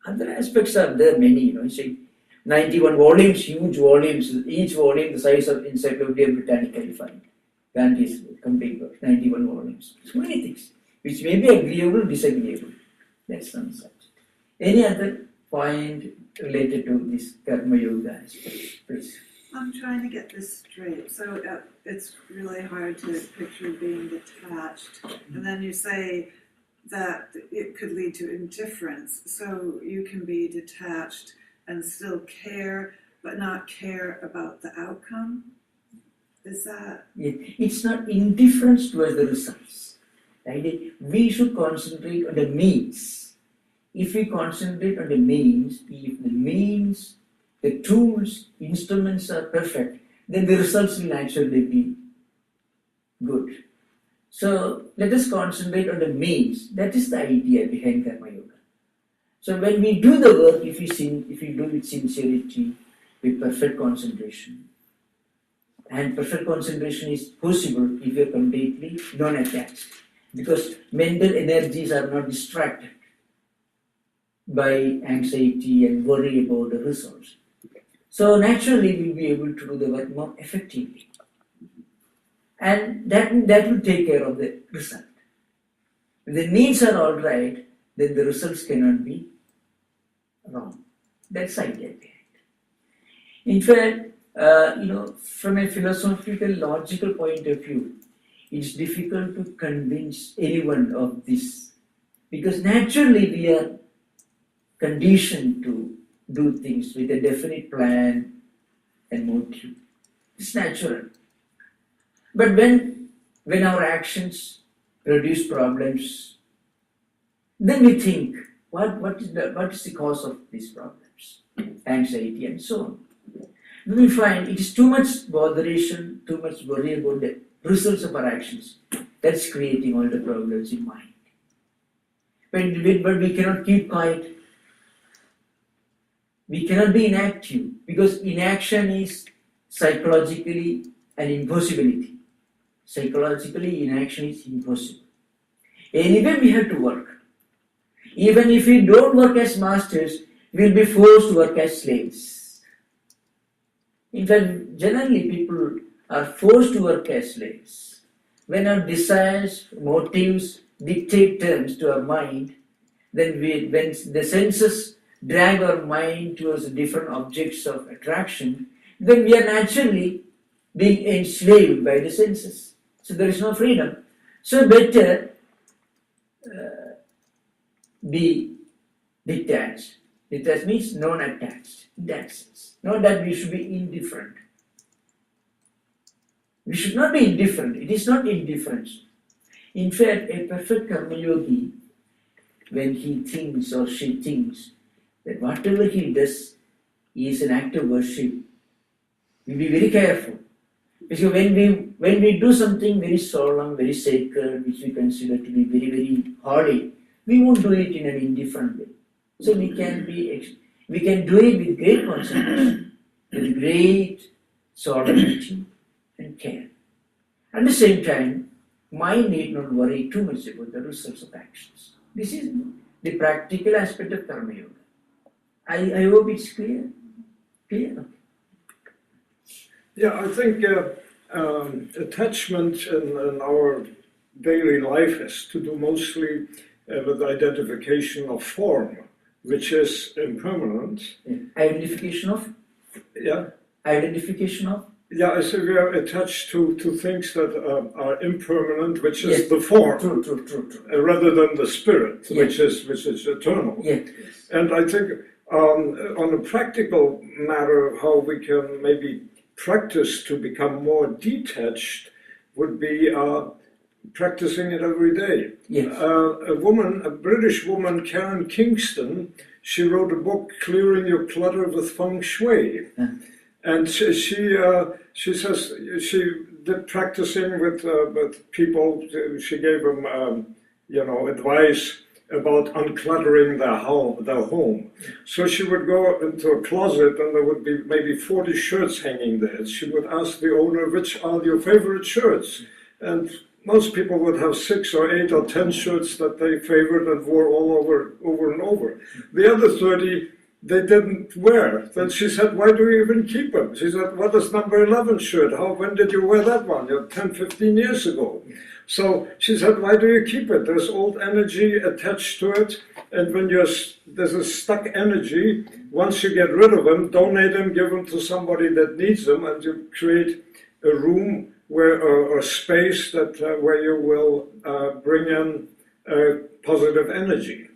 Other aspects are there many, say 91 volumes, huge volumes, each volume the size of Encyclopedia Britannica, you find. Gandhi's complete work, 91 volumes. So many things, which may be agreeable, disagreeable. That's some subject. Any other point related to this Karma Yoga aspect, please? I'm trying to get this straight. So it's really hard to picture being detached. And then you say that it could lead to indifference. So you can be detached and still care, but not care about the outcome? Is that? It's not indifference towards the results. Right? We should concentrate on the means. If we concentrate on the means, if the means, the tools, instruments are perfect, then the results will actually be good. So let us concentrate on the means. That is the idea behind Karma Yoga. So when we do the work, if we do it with sincerity, with perfect concentration, and perfect concentration is possible if you are completely non-attached, because mental energies are not distracted by anxiety and worry about the results. So naturally we'll be able to do the work more effectively. And that will take care of the result. If the needs are all right, then the results cannot be wrong. That's the idea behind it. In fact, from a philosophical, logical point of view, it's difficult to convince anyone of this, because naturally we are conditioned to do things with a definite plan and motive. It's natural. But when our actions produce problems, then we think, what is the cause of these problems? Anxiety and so on. Then we find it is too much botheration, too much worry about the results of our actions. That's creating all the problems in mind. But we cannot keep quiet. We cannot be inactive, because inaction is psychologically an impossibility. Psychologically, inaction is impossible. Anyway, we have to work. Even if we don't work as masters, we'll be forced to work as slaves. In fact, generally people are forced to work as slaves. When our desires, motives dictate terms to our mind, then when the senses drag our mind towards different objects of attraction, then we are naturally being enslaved by the senses. So there is no freedom. So better be detached. Detached means non-attached in that sense. Not that we should be indifferent. We should not be indifferent. It is not indifference. In fact, a perfect Karma Yogi, when he thinks or she thinks that whatever he does is an act of worship, we be very careful. Because when we do something very solemn, very sacred, which we consider to be very, very holy, we won't do it in an indifferent way. So we can do it with great concentration, with great solemnity and care. At the same time, mind need not worry too much about the results of actions. This is the practical aspect of Karma Yoga. I hope it's clear. Clear? Yeah, I think attachment in our daily life has to do mostly with identification of form, which is impermanent. Yeah. Identification of? Yeah. Identification of? Yeah, I say we are attached to things that are impermanent, which is the form, True. rather than the spirit, which is eternal. Yes. And I think on a practical matter, how we can maybe practice to become more detached would be practicing it every day. Yes. A British woman, Karen Kingston, she wrote a book, Clearing Your Clutter with Feng Shui. And she says she did practicing with people. She gave them advice about uncluttering their home. So she would go into a closet and there would be maybe 40 shirts hanging there. She would ask the owner, which are your favorite shirts? And most people would have 6 or 8 or 10 shirts that they favored and wore all over and over. The other 30 they didn't wear. Then she said, why do you even keep them? She said, what is number 11 shirt? When did you wear that one? 10, 15 years ago. So she said, why do you keep it? There's old energy attached to it, and when there's a stuck energy, once you get rid of them, donate them, give them to somebody that needs them, and you create a room or a space where you will bring in positive energy.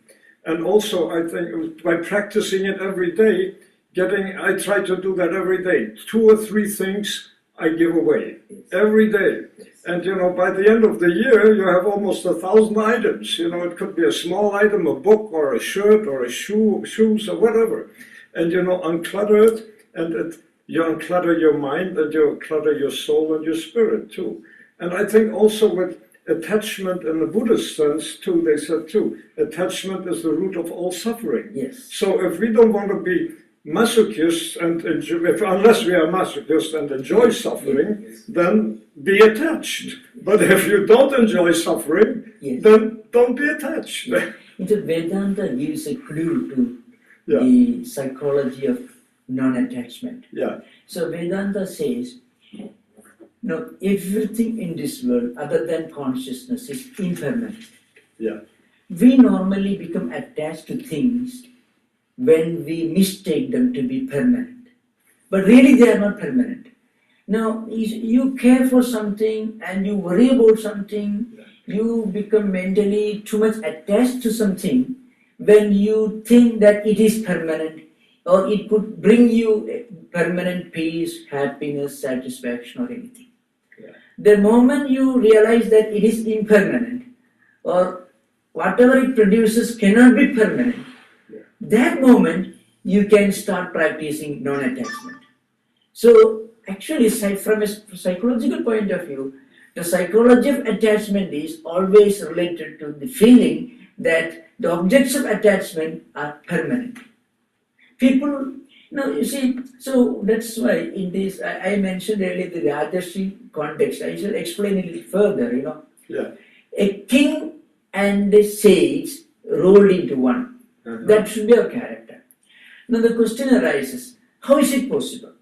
And also, I think by practicing it every day, I try to do that every day. 2 or 3 things I give away every day. And by the end of the year, you have almost 1,000 items. It could be a small item, a book or a shirt or a shoes or whatever. And unclutter it, and you unclutter your mind, and you unclutter your soul and your spirit too. And I think also with attachment in the Buddhist sense too, they said too, attachment is the root of all suffering. Yes. So if we don't want to be masochists unless we are masochists and enjoy suffering, then be attached. But if you don't enjoy suffering, then don't be attached. Vedanta gives a clue to the psychology of non-attachment. Yeah. So Vedanta says, no, everything in this world other than consciousness is impermanent. Yeah. We normally become attached to things when we mistake them to be permanent. But really they are not permanent. Now, you care for something and you worry about something, you become mentally too much attached to something when you think that it is permanent or it could bring you permanent peace, happiness, satisfaction or anything. The moment you realize that it is impermanent or whatever it produces cannot be permanent, that moment you can start practicing non-attachment. So actually, from a psychological point of view, the psychology of attachment is always related to the feeling that the objects of attachment are permanent. People, you see, so that's why in this, I mentioned earlier the Rajarshi context. I shall explain it a little further, Yeah. A king and a sage rolled into one. That should be our character. Now the question arises, how is it possible?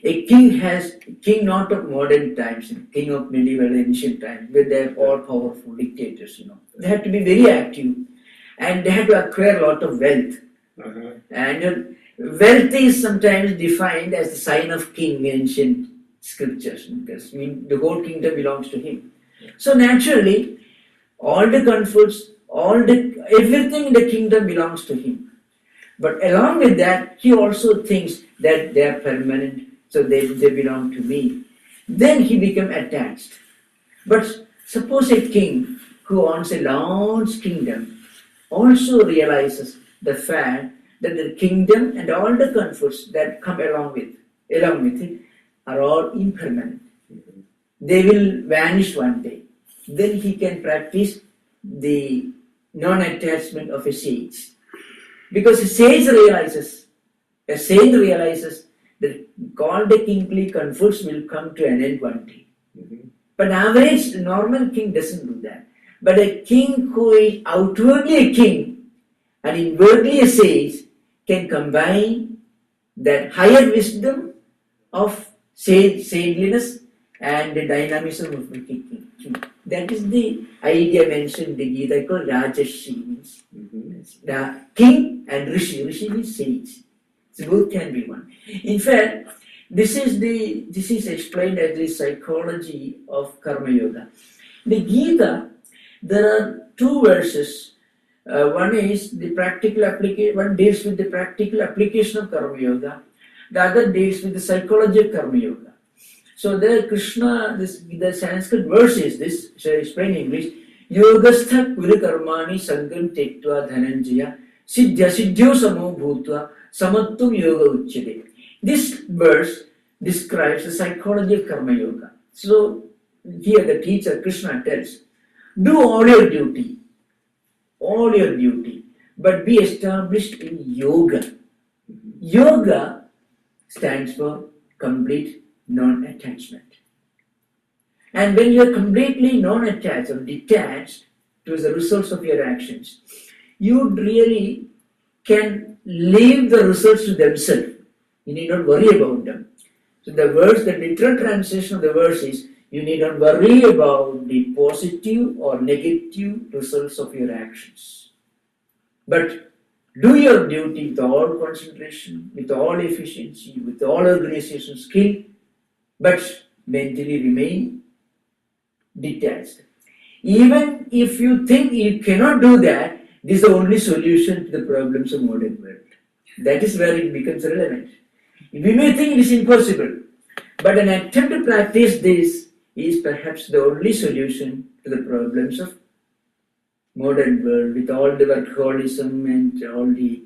A king not of modern times, king of medieval ancient times, where they are all powerful dictators, They have to be very active and they have to acquire a lot of wealth. And wealth is sometimes defined as the sign of king in ancient scriptures, because the whole kingdom belongs to him. So naturally, all the comforts, everything in the kingdom belongs to him. But along with that, he also thinks that they are permanent, so they belong to me. Then he becomes attached. But suppose a king who owns a large kingdom also realizes the fact that the kingdom and all the comforts that come along with it are all impermanent. They will vanish one day. Then he can practice the non-attachment of a sage. Because a sage realizes that all the kingly comforts will come to an end one day. But average normal king doesn't do that. But a king who is outwardly a king and inwardly a sage can combine that higher wisdom of sageliness and the dynamism of the king. That is the idea mentioned in the Gita called Rajarshi, means the king and Rishi. Rishi means sage. So both can be one. In fact, this is explained as the psychology of Karma Yoga. In the Gita, there are 2 verses. One is the practical application. One deals with the practical application of Karma Yoga. The other deals with the psychology of Karma Yoga. So there, Krishna, the Sanskrit verse is this. Shall I explain in English? Yogastha kuru karmani sangam tektva dhananjaya siddhya siddhyo samo bhutva samattum yoga uchyate. This verse describes the psychology of Karma Yoga. So here the teacher Krishna tells, do all your duty, but be established in yoga. Yoga stands for complete non-attachment. And when you are completely non-attached or detached to the results of your actions, you really can leave the results to themselves. You need not worry about them. So the literal translation of the verse is, You need not worry about the positive or negative results of your actions. But do your duty with all concentration, with all efficiency, with all organization skill, but mentally remain detached. Even if you think you cannot do that, this is the only solution to the problems of modern world. That is where it becomes relevant. We may think it is impossible, but an attempt to practice this is perhaps the only solution to the problems of modern world, with all the workaholism and all the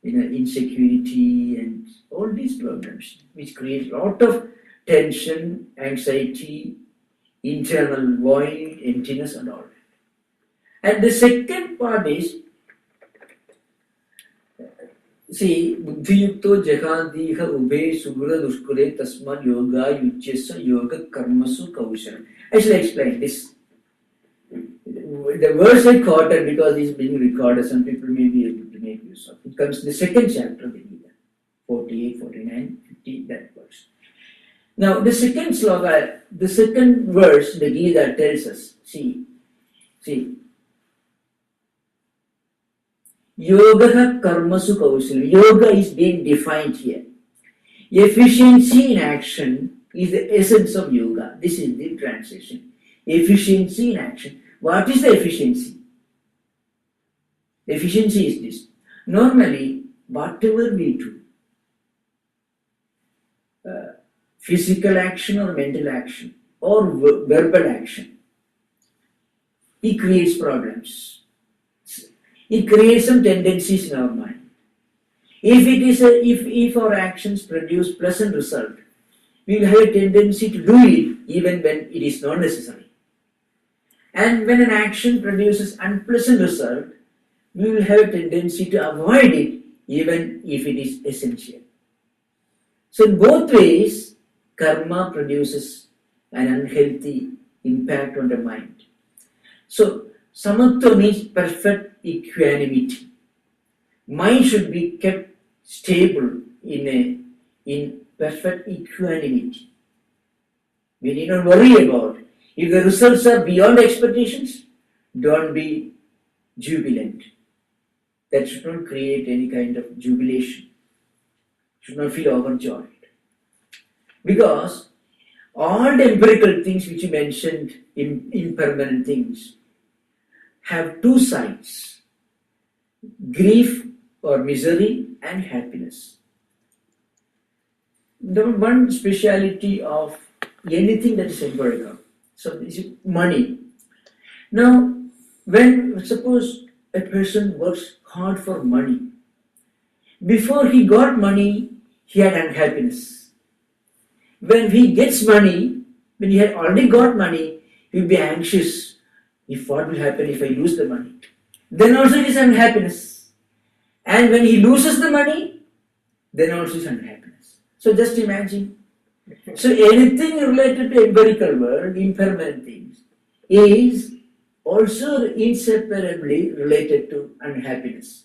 insecurity and all these problems, which create a lot of tension, anxiety, internal void, emptiness, and all. And the second part is, see, buddhiyukto jahadiha ube sugura duskure tasma yoga yujyasa yoga karmasu kaushalam. I shall explain this. The verse I quoted, because it is being recorded, some people may be able to make use of it. It comes in the second chapter of the Gita, 48, 49, 50, that verse. Now, the second sloka, the second verse, the Gita tells us, see, yoga karmasu kausalam. Yoga is being defined here. Efficiency in action is the essence of yoga. This is the translation. Efficiency in action. What is the efficiency? Efficiency is this. Normally, whatever we do, physical action or mental action or verbal action, it creates problems. It creates some tendencies in our mind. If our actions produce pleasant result, we will have a tendency to do it even when it is not necessary. And when an action produces unpleasant result, we will have a tendency to avoid it even if it is essential. So in both ways, karma produces an unhealthy impact on the mind. So samatva means perfect equanimity. Mind should be kept stable in perfect equanimity. We need not worry about it. If the results are beyond expectations, don't be jubilant. That should not create any kind of jubilation. Should not feel overjoyed. Because all the empirical things which you mentioned, impermanent things, have two sides: grief or misery and happiness. The one speciality of anything that is empirical. So this is money. Now, when suppose a person works hard for money, before he got money, he had unhappiness. When he gets money, when he had already got money, he will be anxious. If what will happen if I lose the money? Then also it is unhappiness. And when he loses the money, then also is unhappiness. So just imagine. So anything related to empirical world, impermanent things, is also inseparably related to unhappiness.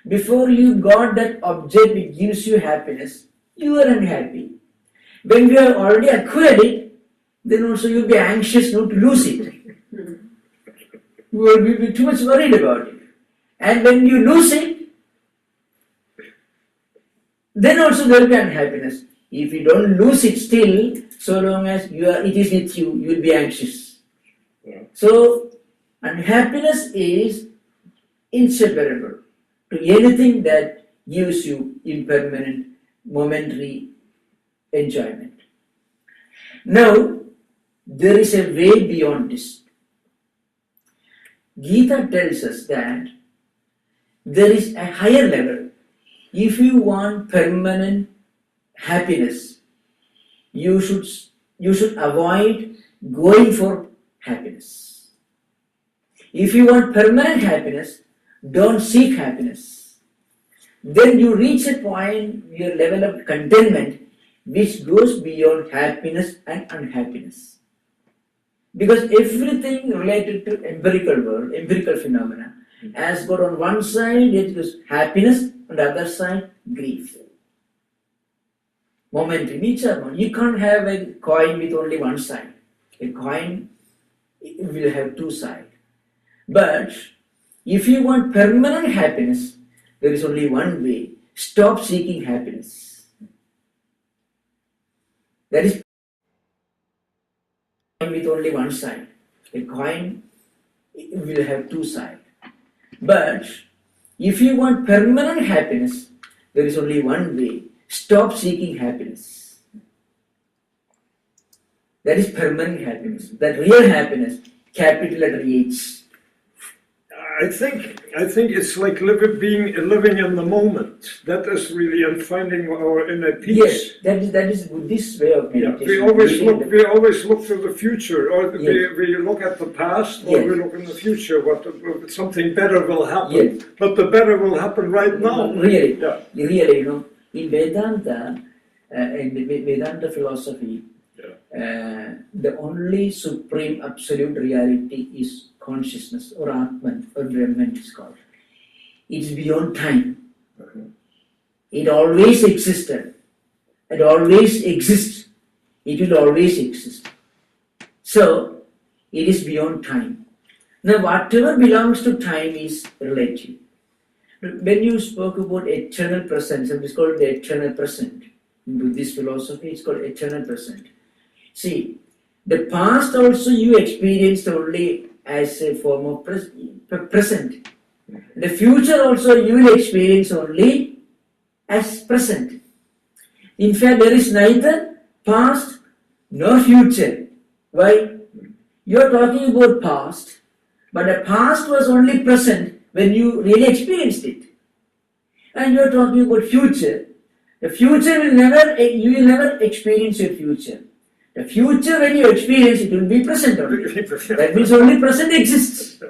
Before you got that object which gives you happiness, you are unhappy. When you have already acquired it, then also you will be anxious not to lose it. You will be too much worried about it. And when you lose it, then also there will be unhappiness. If you don't lose it still, so long as it is with you, you will be anxious. Yeah. So, unhappiness is inseparable to anything that gives you impermanent, momentary enjoyment. Now, there is a way beyond this. Gita tells us that there is a higher level. If you want permanent happiness, you should avoid going for happiness. If you want permanent happiness, don't seek happiness. Then you reach a point, your level of contentment, which goes beyond happiness and unhappiness. Because everything related to empirical world, empirical phenomena, has got on one side it is happiness, on the other side grief. Momentary, each are one. You can't have a coin with only one side. A coin will have two sides. But if you want permanent happiness, there is only one way. Stop seeking happiness. That is with only one side. A coin will have two sides. But if you want permanent happiness, there is only one way. Stop seeking happiness. That is permanent happiness. That real happiness, capital letter H. I think it's like living in the moment. That is really, and finding our inner peace. Yes, that is Buddhist way of meditation. Yeah, we always look to the future, or we look at the past, or we look in the future. What something better will happen, but the better will happen right now. Really, really, in Vedanta, philosophy, the only supreme absolute reality is consciousness, or Atman, or Brahman is called. It's beyond time. It always existed. It always exists. It will always exist. So, it is beyond time. Now, whatever belongs to time is relative. When you spoke about eternal presence, it is called the eternal present. In Buddhist philosophy, it's called eternal present. See, the past also you experienced only as a form of present. The future also you will experience only as present. In fact, there is neither past nor future. Why? You are talking about past, but the past was only present when you really experienced it. And you are talking about future. The future you will never experience your future. The future, when you experience it, will be present only. That means only present exists.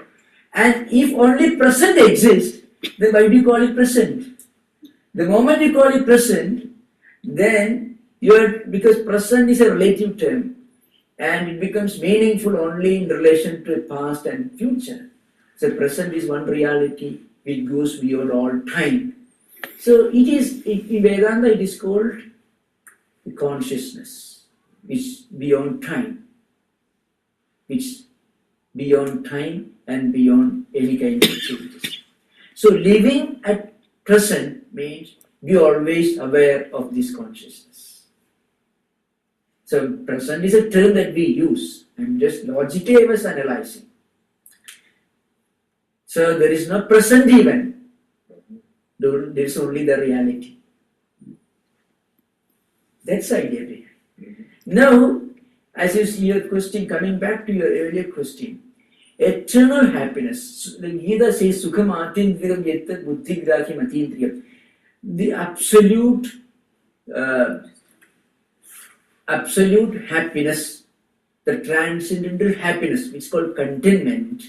And if only present exists, then why do you call it present? The moment you call it present, then because present is a relative term, and it becomes meaningful only in relation to past and future. So present is one reality which goes beyond all time. So it is, in Vedanta, it is called the consciousness. It's beyond time. It's beyond time and beyond any kind of changes. So living at present means be always aware of this consciousness. So present is a term that we use. I'm just logically I was analyzing. So there is no present even. There is only the reality. That's the idea there. Now, as you see your question, coming back to your earlier question, eternal happiness. The Gita says, Sukham atindriyam yettat buddhi grahyam atindriyam. The absolute happiness, the transcendental happiness, which is called contentment,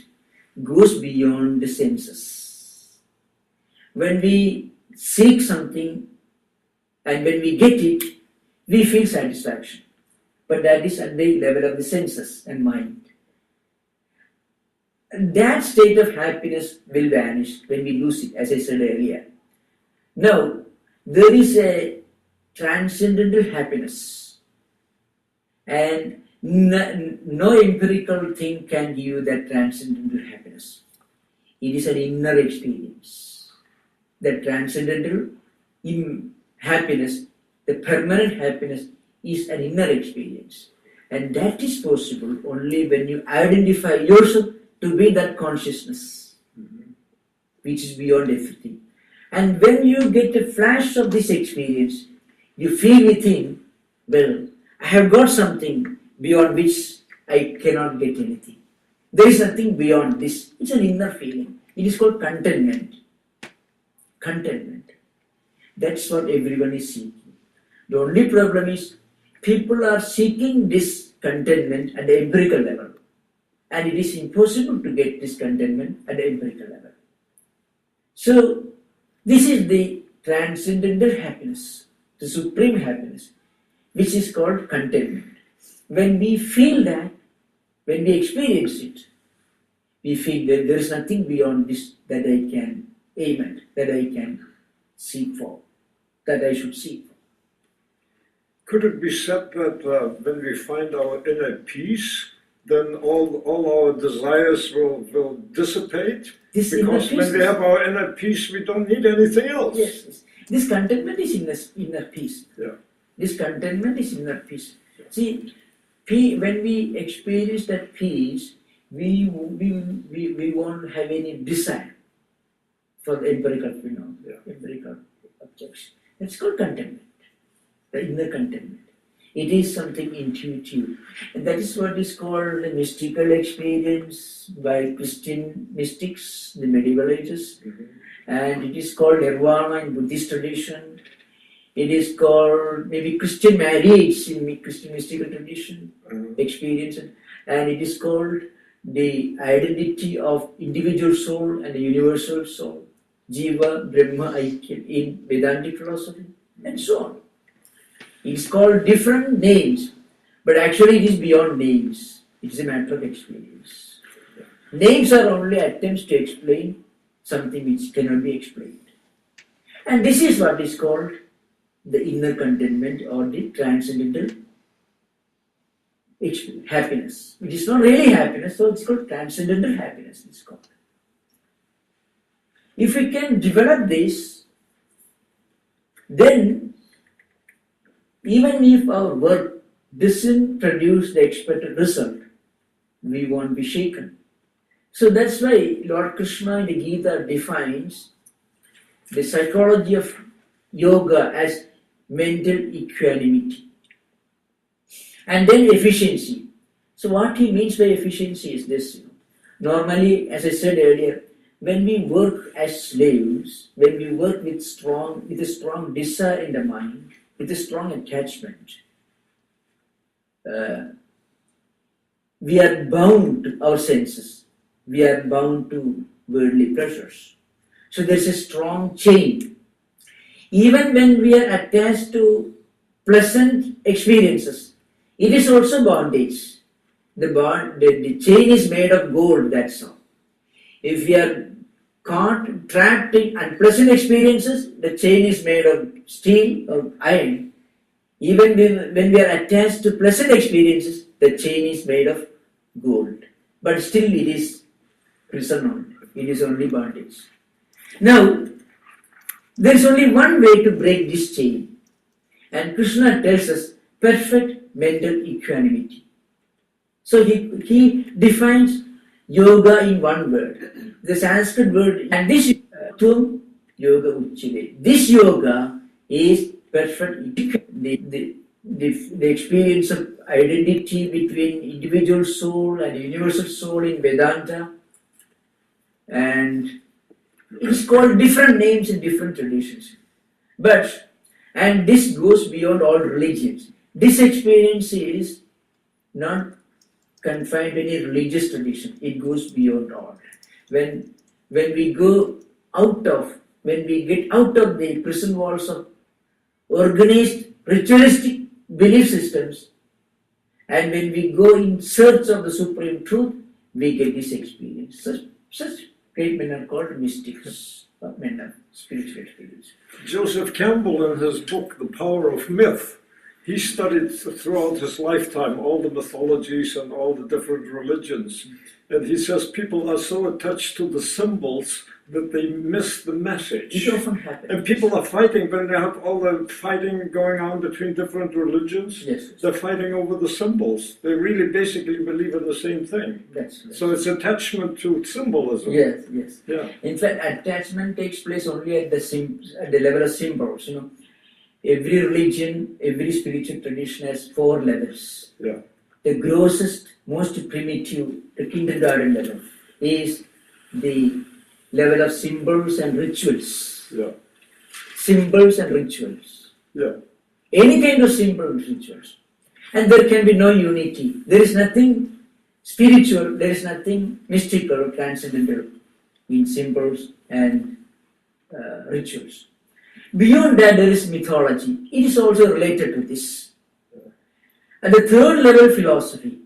goes beyond the senses. When we seek something and when we get it, we feel satisfaction. But that is at the level of the senses and mind. And that state of happiness will vanish when we lose it, as I said earlier. Now, there is a transcendental happiness, and no empirical thing can give you that transcendental happiness. It is an inner experience. The transcendental happiness, the permanent happiness, is an inner experience. And that is possible only when you identify yourself to be that consciousness, which is beyond everything. And when you get a flash of this experience, you feel within, well, I have got something beyond which I cannot get anything. There is nothing beyond this. It's an inner feeling. It is called contentment. Contentment. That's what everyone is seeking. The only problem is people are seeking this contentment at the empirical level. And it is impossible to get this contentment at the empirical level. So, this is the transcendental happiness, the supreme happiness, which is called contentment. When we feel that, when we experience it, we feel that there is nothing beyond this that I can aim at, that I can seek for, that I should seek for. Could it be said that when we find our inner peace, then all our desires will dissipate. This inner Because peace when we is- have our inner peace, we don't need anything else. Yes, yes. This contentment is inner peace. Yeah. This contentment is inner peace. See, when we experience that peace, we won't have any desire for the empirical phenomena, empirical objects. That's called contentment, the inner contentment. It is something intuitive. And that is what is called the mystical experience by Christian mystics, the medieval ages. And it is called nirvana in Buddhist tradition. It is called maybe Christian marriage in Christian mystical tradition, experience. And it is called the identity of individual soul and the universal soul, Jiva, Brahma, Aikyam in Vedantic philosophy, and so on. It is called different names, but actually it is beyond names. It is a matter of experience. Names are only attempts to explain something which cannot be explained. And this is what is called the inner contentment or the transcendental happiness. It is not really happiness, so it's called transcendental happiness. It's called. If we can develop this, then even if our work doesn't produce the expected result, we won't be shaken. So that's why Lord Krishna in the Gita defines the psychology of yoga as mental equanimity. And then efficiency. So what he means by efficiency is this. Normally, as I said earlier, when we work as slaves, when we work with a strong desire in the mind, with a strong attachment, we are bound to our senses. We are bound to worldly pleasures. So there's a strong chain. Even when we are attached to pleasant experiences, it is also bondage. The chain is made of gold, that's all. If we are caught, trapped in unpleasant experiences, the chain is made of steel or iron. Even when we are attached to pleasant experiences, the chain is made of gold. But still it is prison only. It is only bondage. Now, there is only one way to break this chain. And Krishna tells us perfect mental equanimity. So he defines yoga in one word. The Sanskrit word, and this is Tum Yoga Uchide. This yoga is perfect. The experience of identity between individual soul and universal soul in Vedanta, and it is called different names in different traditions. And this goes beyond all religions. This experience is not confined to any religious tradition. It goes beyond all. When we get out of the prison walls of organized ritualistic belief systems, and when we go in search of the supreme truth, we get this experience. Such great men are called mystics, men of spiritual experience. Joseph Campbell, in his book, The Power of Myth, he studied throughout his lifetime all the mythologies and all the different religions. And he says people are so attached to the symbols that they miss the message. It often happens. And people are fighting when they have all the fighting going on between different religions. Yes. They're fighting over the symbols. They really basically believe in the same thing. That's right. So it's attachment to symbolism. Yes. Yeah. In fact, attachment takes place only at the level of symbols. Every religion, every spiritual tradition has 4 levels. Yeah. The grossest, most primitive, the kindergarten level is the level of symbols and rituals. Yeah. Symbols and rituals. Yeah. Any kind of symbol and rituals. And there can be no unity. There is nothing spiritual, there is nothing mystical or transcendental in symbols and rituals. Beyond that, there is mythology. It is also related to this. At the 3rd level, philosophy.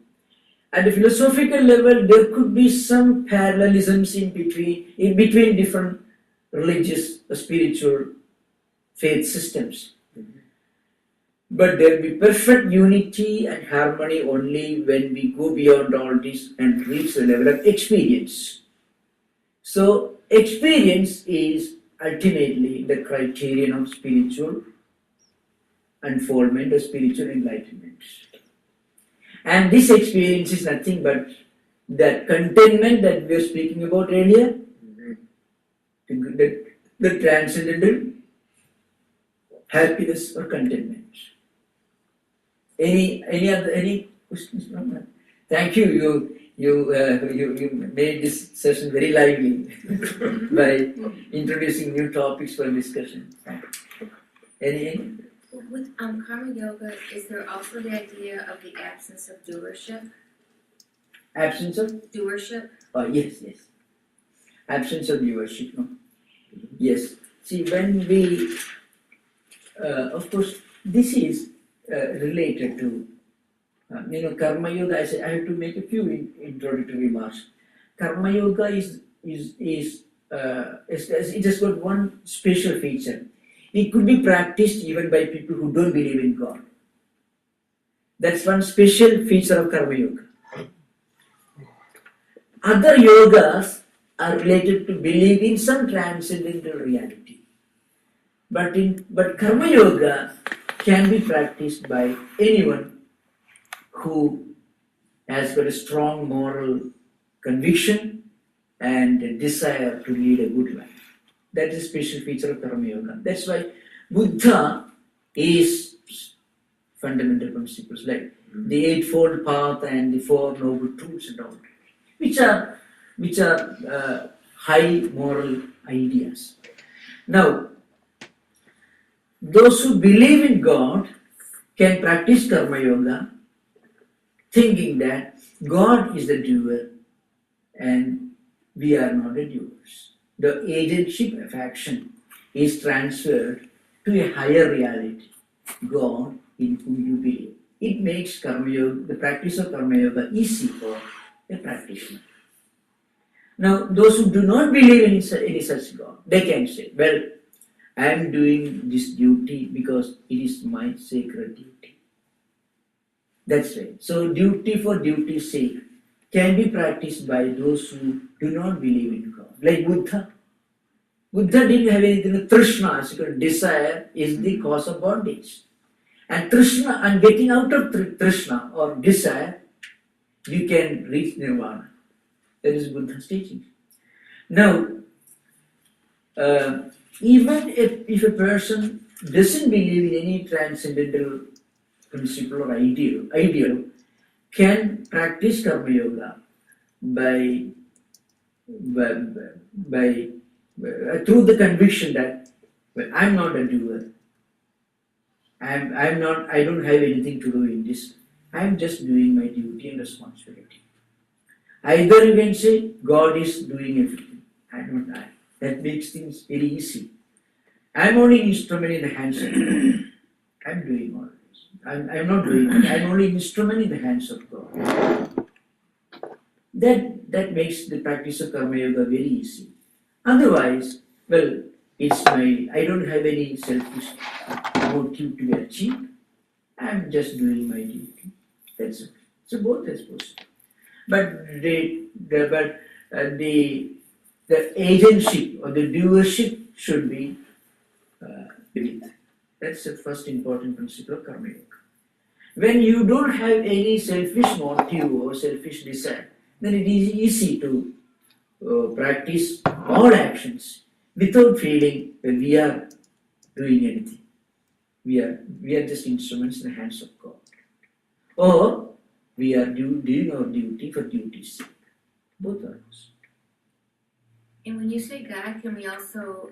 At the philosophical level, there could be some parallelisms in between different religious or spiritual faith systems. But there will be perfect unity and harmony only when we go beyond all this and reach the level of experience. So, experience is ultimately the criterion of spiritual unfoldment or spiritual enlightenment. And this experience is nothing but that contentment that we were speaking about earlier, the transcendental happiness or contentment. Any questions from that? Thank you. You made this session very lively by introducing new topics for discussion. Any? With karma yoga, is there also the idea of the absence of doership? Absence of? Doership? Oh, yes. Absence of viewership, no? Yes. See, when we, of course, this is related to, Karma Yoga. I have to make a few introductory remarks. Karma Yoga it has got one special feature. It could be practiced even by people who don't believe in God. That's one special feature of Karma Yoga. Other yogas are related to believe in some transcendental reality. But Karma Yoga can be practiced by anyone who has got a strong moral conviction and a desire to lead a good life. That is a special feature of Karma Yoga. That's why Buddha is fundamental principles like the Eightfold Path and the Four Noble Truths and all, which are high moral ideas. Now, those who believe in God can practice Karma Yoga thinking that God is the doer and we are not the doers. The agentship of action is transferred to a higher reality, God in whom you believe. It makes Karma Yoga, the practice of Karma Yoga, easy for a practitioner. Now, those who do not believe in any such God, they can say, well, I am doing this duty because it is my sacred duty. That's right. So, duty for duty's sake can be practiced by those who do not believe in God. Like Buddha. Buddha didn't have anything. Trishna, desire, is the cause of bondage. And Trishna, and getting out of Trishna or desire, you can reach Nirvana. That is Buddha's teaching. Now, even if a person doesn't believe in any transcendental principle or ideal can practice Karma Yoga through the conviction that, well, I'm not a doer. I don't have anything to do in this. I'm just doing my duty and responsibility. Either you can say God is doing everything. I don't know. That makes things very easy. I'm only an instrument in the hands of God. I'm doing all this. I'm not doing it. I'm only an instrument in the hands of God. That makes the practice of Karma Yoga very easy. Otherwise, well, I don't have any selfish motive to achieve. I'm just doing my duty. That's it. So both is possible. But the agency or the doership should be beneath. That's the first important principle of Karma Yoga. When you don't have any selfish motive or selfish desire, then it is easy to practice all actions without feeling that we are doing anything. We are just instruments in the hands of God. Or we are doing our duty for duty's sake. Both are possible. And when you say God, can we also,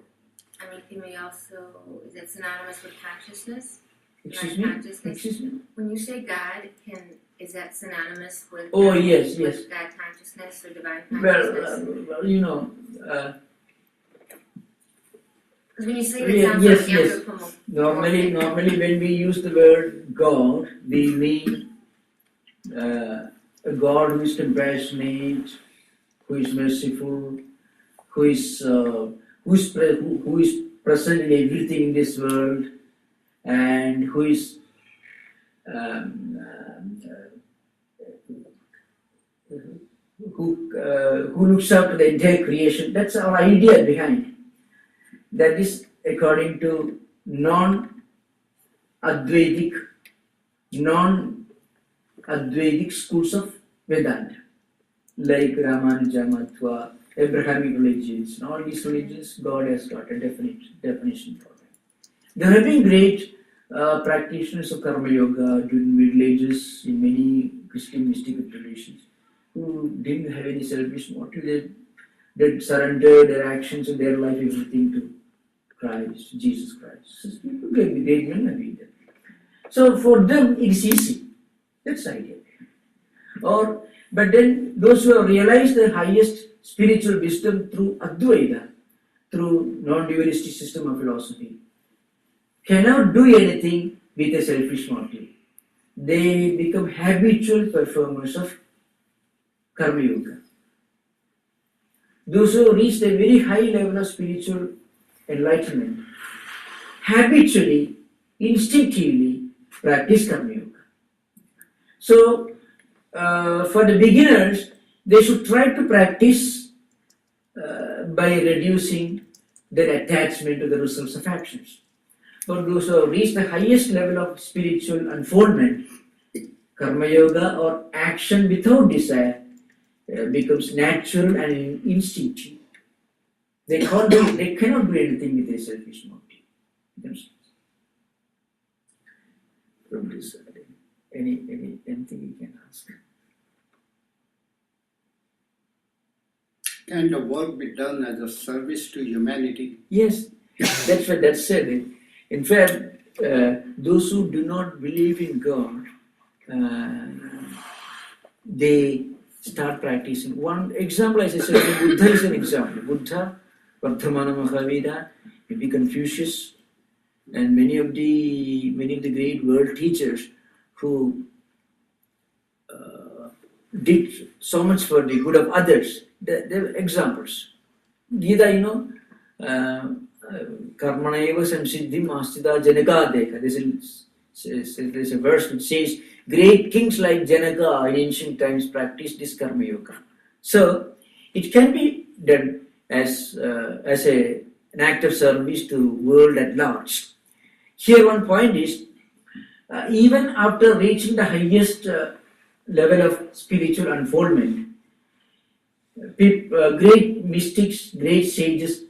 is it synonymous with consciousness? Excuse me? When you say God, is that synonymous with yes. with God consciousness or divine consciousness? Well, because when you say it sounds like anthropomorphic. Normally when we use the word God, we mean a God who is compassionate, who is merciful, who is present in everything in this world, and who is who looks after the entire creation. That's our idea behind. That is according to non-Advaitic schools of Vedanta, like Ramanuja, Mathva, Abrahamic religions, and all these religions. God has got a definition for them. There have been great practitioners of Karma Yoga during Middle Ages in many Christian mystical traditions who didn't have any selfish motive. They surrendered their actions and their life, everything to Christ, Jesus Christ. So people can be great men have been there. So for them it is easy. That's the idea. But then those who have realized the highest spiritual wisdom through Advaita, through non-dualistic system of philosophy, cannot do anything with a selfish motive. They become habitual performers of Karma Yoga. Those who reach a very high level of spiritual enlightenment habitually, instinctively practice Karma Yoga. So, for the beginners, they should try to practice by reducing their attachment to the results of actions. For those who have reached the highest level of spiritual unfoldment, Karma Yoga or action without desire becomes natural and instinctive. They cannot do anything with a selfish motive. From this, anything you can ask. Can the work be done as a service to humanity? Yes, that's what that said. In fact, those who do not believe in God, they start practicing. One example, as I said, Buddha is an example. Buddha, Vardhamana Mahavira, maybe Confucius, and many of the great world teachers who did so much for the good of others. They're examples. Gita, Karmanaiva samsiddhim astita janakadeka. There's a verse which says, great kings like Janaka in ancient times practiced this Karma Yoga. So, it can be done as an act of service to world at large. Here one point is, even after reaching the highest level of spiritual unfoldment, great mystics, great sages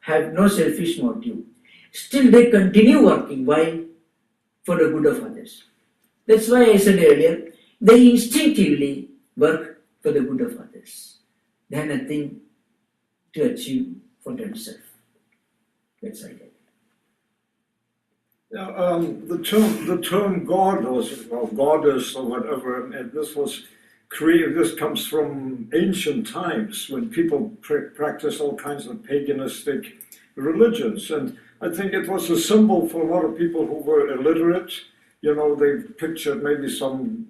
have no selfish motive. Still they continue working. Why? For the good of others. That's why I said earlier, they instinctively work for the good of others. They have nothing to achieve for themselves. That's idea. Yeah, the term God or goddess or whatever, and this was created. This comes from ancient times when people practice all kinds of paganistic religions, and I think it was a symbol for a lot of people who were illiterate. They pictured maybe some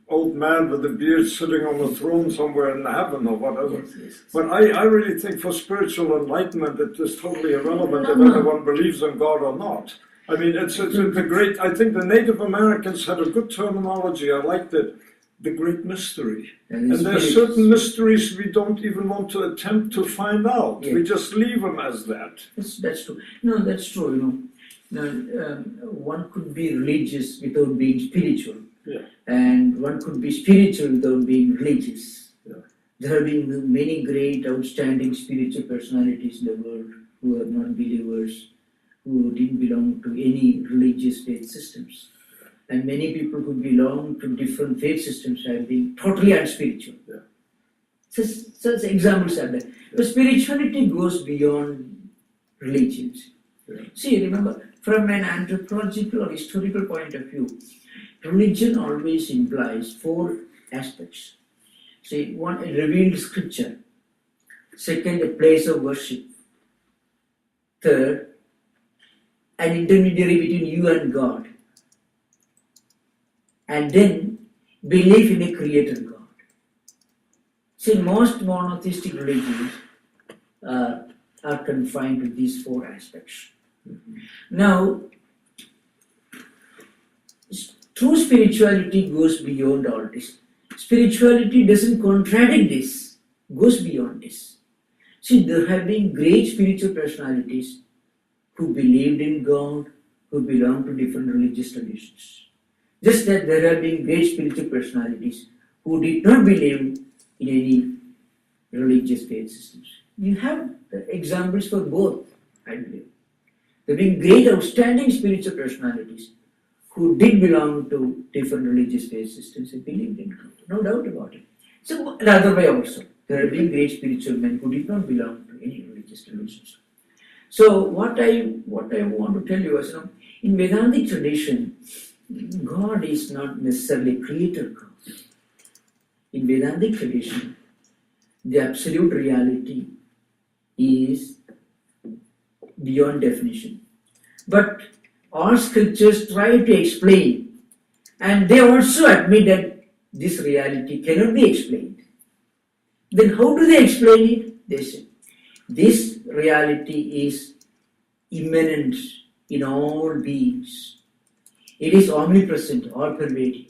old man with a beard sitting on a throne somewhere in heaven or whatever. Yes. But I really think for spiritual enlightenment, it is totally irrelevant if anyone believes in God or not. I mean, it's a great. I think the Native Americans had a good terminology. I liked it. The great mystery. And there are certain mysteries we don't even want to attempt to find out. Yeah. We just leave them as that. That's true. No, that's true. One could be religious without being spiritual. Yeah. And one could be spiritual without being religious. Yeah. There have been many great, outstanding spiritual personalities in the world who are not believers, who didn't belong to any religious faith systems. And many people who belong to different faith systems have been totally unspiritual. Yeah. Such examples are there. Yeah. But spirituality goes beyond religions. Yeah. See, remember, from an anthropological or historical point of view, religion always implies 4 aspects. See, 1, a revealed scripture. 2nd, a place of worship. 3rd, an intermediary between you and God. And then, belief in a creator God. See, most monotheistic religions are confined to these 4 aspects. Mm-hmm. Now, to true spirituality goes beyond all this. Spirituality doesn't contradict this, goes beyond this. See, there have been great spiritual personalities who believed in God, who belonged to different religious traditions. Just that there have been great spiritual personalities who did not believe in any religious faith systems. You have examples for both, I believe. There have been great outstanding spiritual personalities who did belong to different religious faith systems and believed in God. No doubt about it. So the other way also, there have been great spiritual men who did not belong to any religious traditions. So what I want to tell you is, in Vedantic tradition, God is not necessarily creator God. In Vedantic tradition, the absolute reality is beyond definition. But all scriptures try to explain, and they also admit that this reality cannot be explained. Then how do they explain it? They say, this reality is immanent in all beings. It is omnipresent, all-pervading.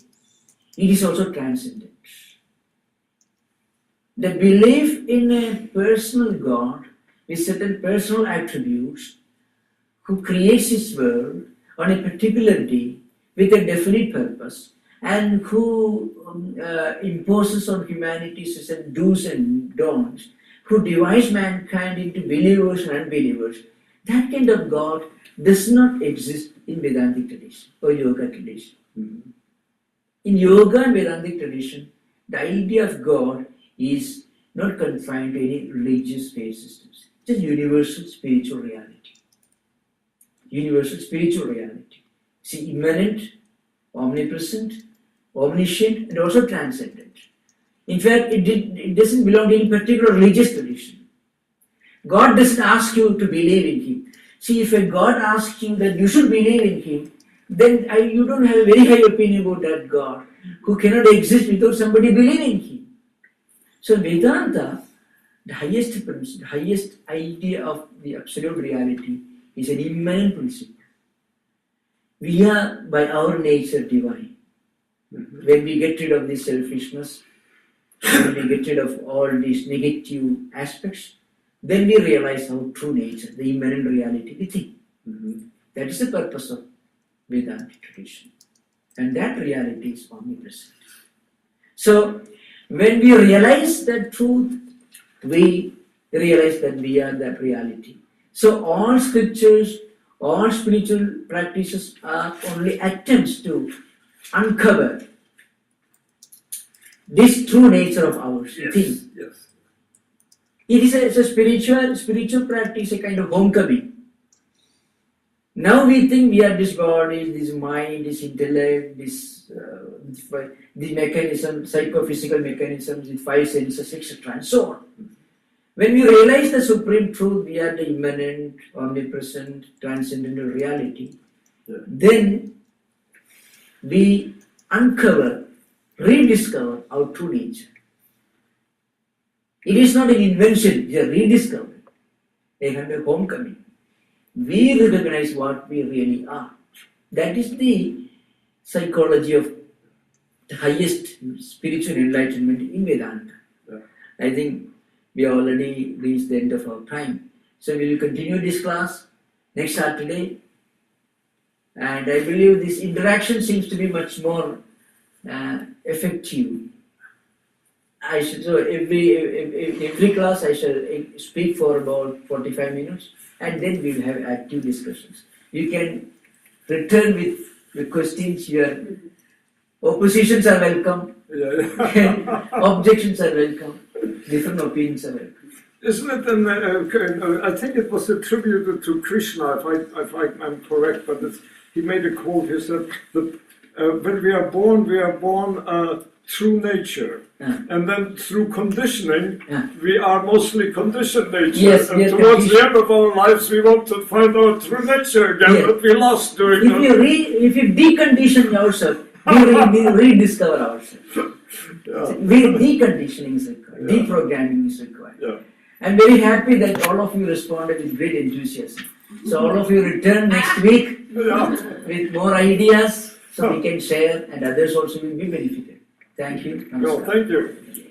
It is also transcendent. The belief in a personal God with certain personal attributes who creates his world on a particular day with a definite purpose and who imposes on humanity certain do's and don'ts, who divides mankind into believers and unbelievers, that kind of God does not exist in Vedantic tradition or yoga tradition. In yoga and Vedantic tradition, the idea of God is not confined to any religious faith systems. It's a universal spiritual reality. Universal spiritual reality. See, immanent, omnipresent, omniscient, and also transcendent. In fact, it doesn't belong to any particular religious tradition. God doesn't ask you to believe in Him. See, if a God asks you that you should believe in Him, then you don't have a very high opinion about that God who cannot exist without somebody believing Him. So Vedanta, the highest principle, the highest idea of the absolute reality is an immanent principle. We are by our nature divine. When we get rid of this selfishness, when we get rid of all these negative aspects, then we realize our true nature, the immanent reality within. That is the purpose of Vedanta tradition. And that reality is omnipresent. So, when we realize that truth, we realize that we are that reality. So, all scriptures, all spiritual practices are only attempts to uncover this true nature of ours. Yes. It is a spiritual practice, a kind of homecoming. Now we think we are this body, this mind, this intellect, the mechanism, psychophysical mechanisms, the five senses, etc. and so on. When we realize the supreme truth, we are the immanent, omnipresent, transcendental reality, then we uncover, rediscover our true nature. It is not an invention, it is a rediscovery, a kind of homecoming. We recognize what we really are. That is the psychology of the highest spiritual enlightenment in Vedanta. I think we have already reached the end of our time. So we will continue this class next Saturday. And I believe this interaction seems to be much more effective. So every class I shall speak for about 45 minutes and then we will have active discussions. You can return with the questions. Your oppositions are welcome, objections are welcome, different opinions are welcome. Isn't it? I think it was attributed to Krishna, if I'm correct, but he made a quote. He said that when we are born through nature, and then through conditioning, we are mostly conditioned nature. Yes, and towards the end of our lives, we want to find our true nature again that we lost during. If you decondition yourself, we rediscover ourselves. Deconditioning is required, deprogramming is required. I'm very happy that all of you responded with great enthusiasm. So all of you return next week with more ideas, so we can share and others also will be benefited. Thank you. No, Namaskar. thank you.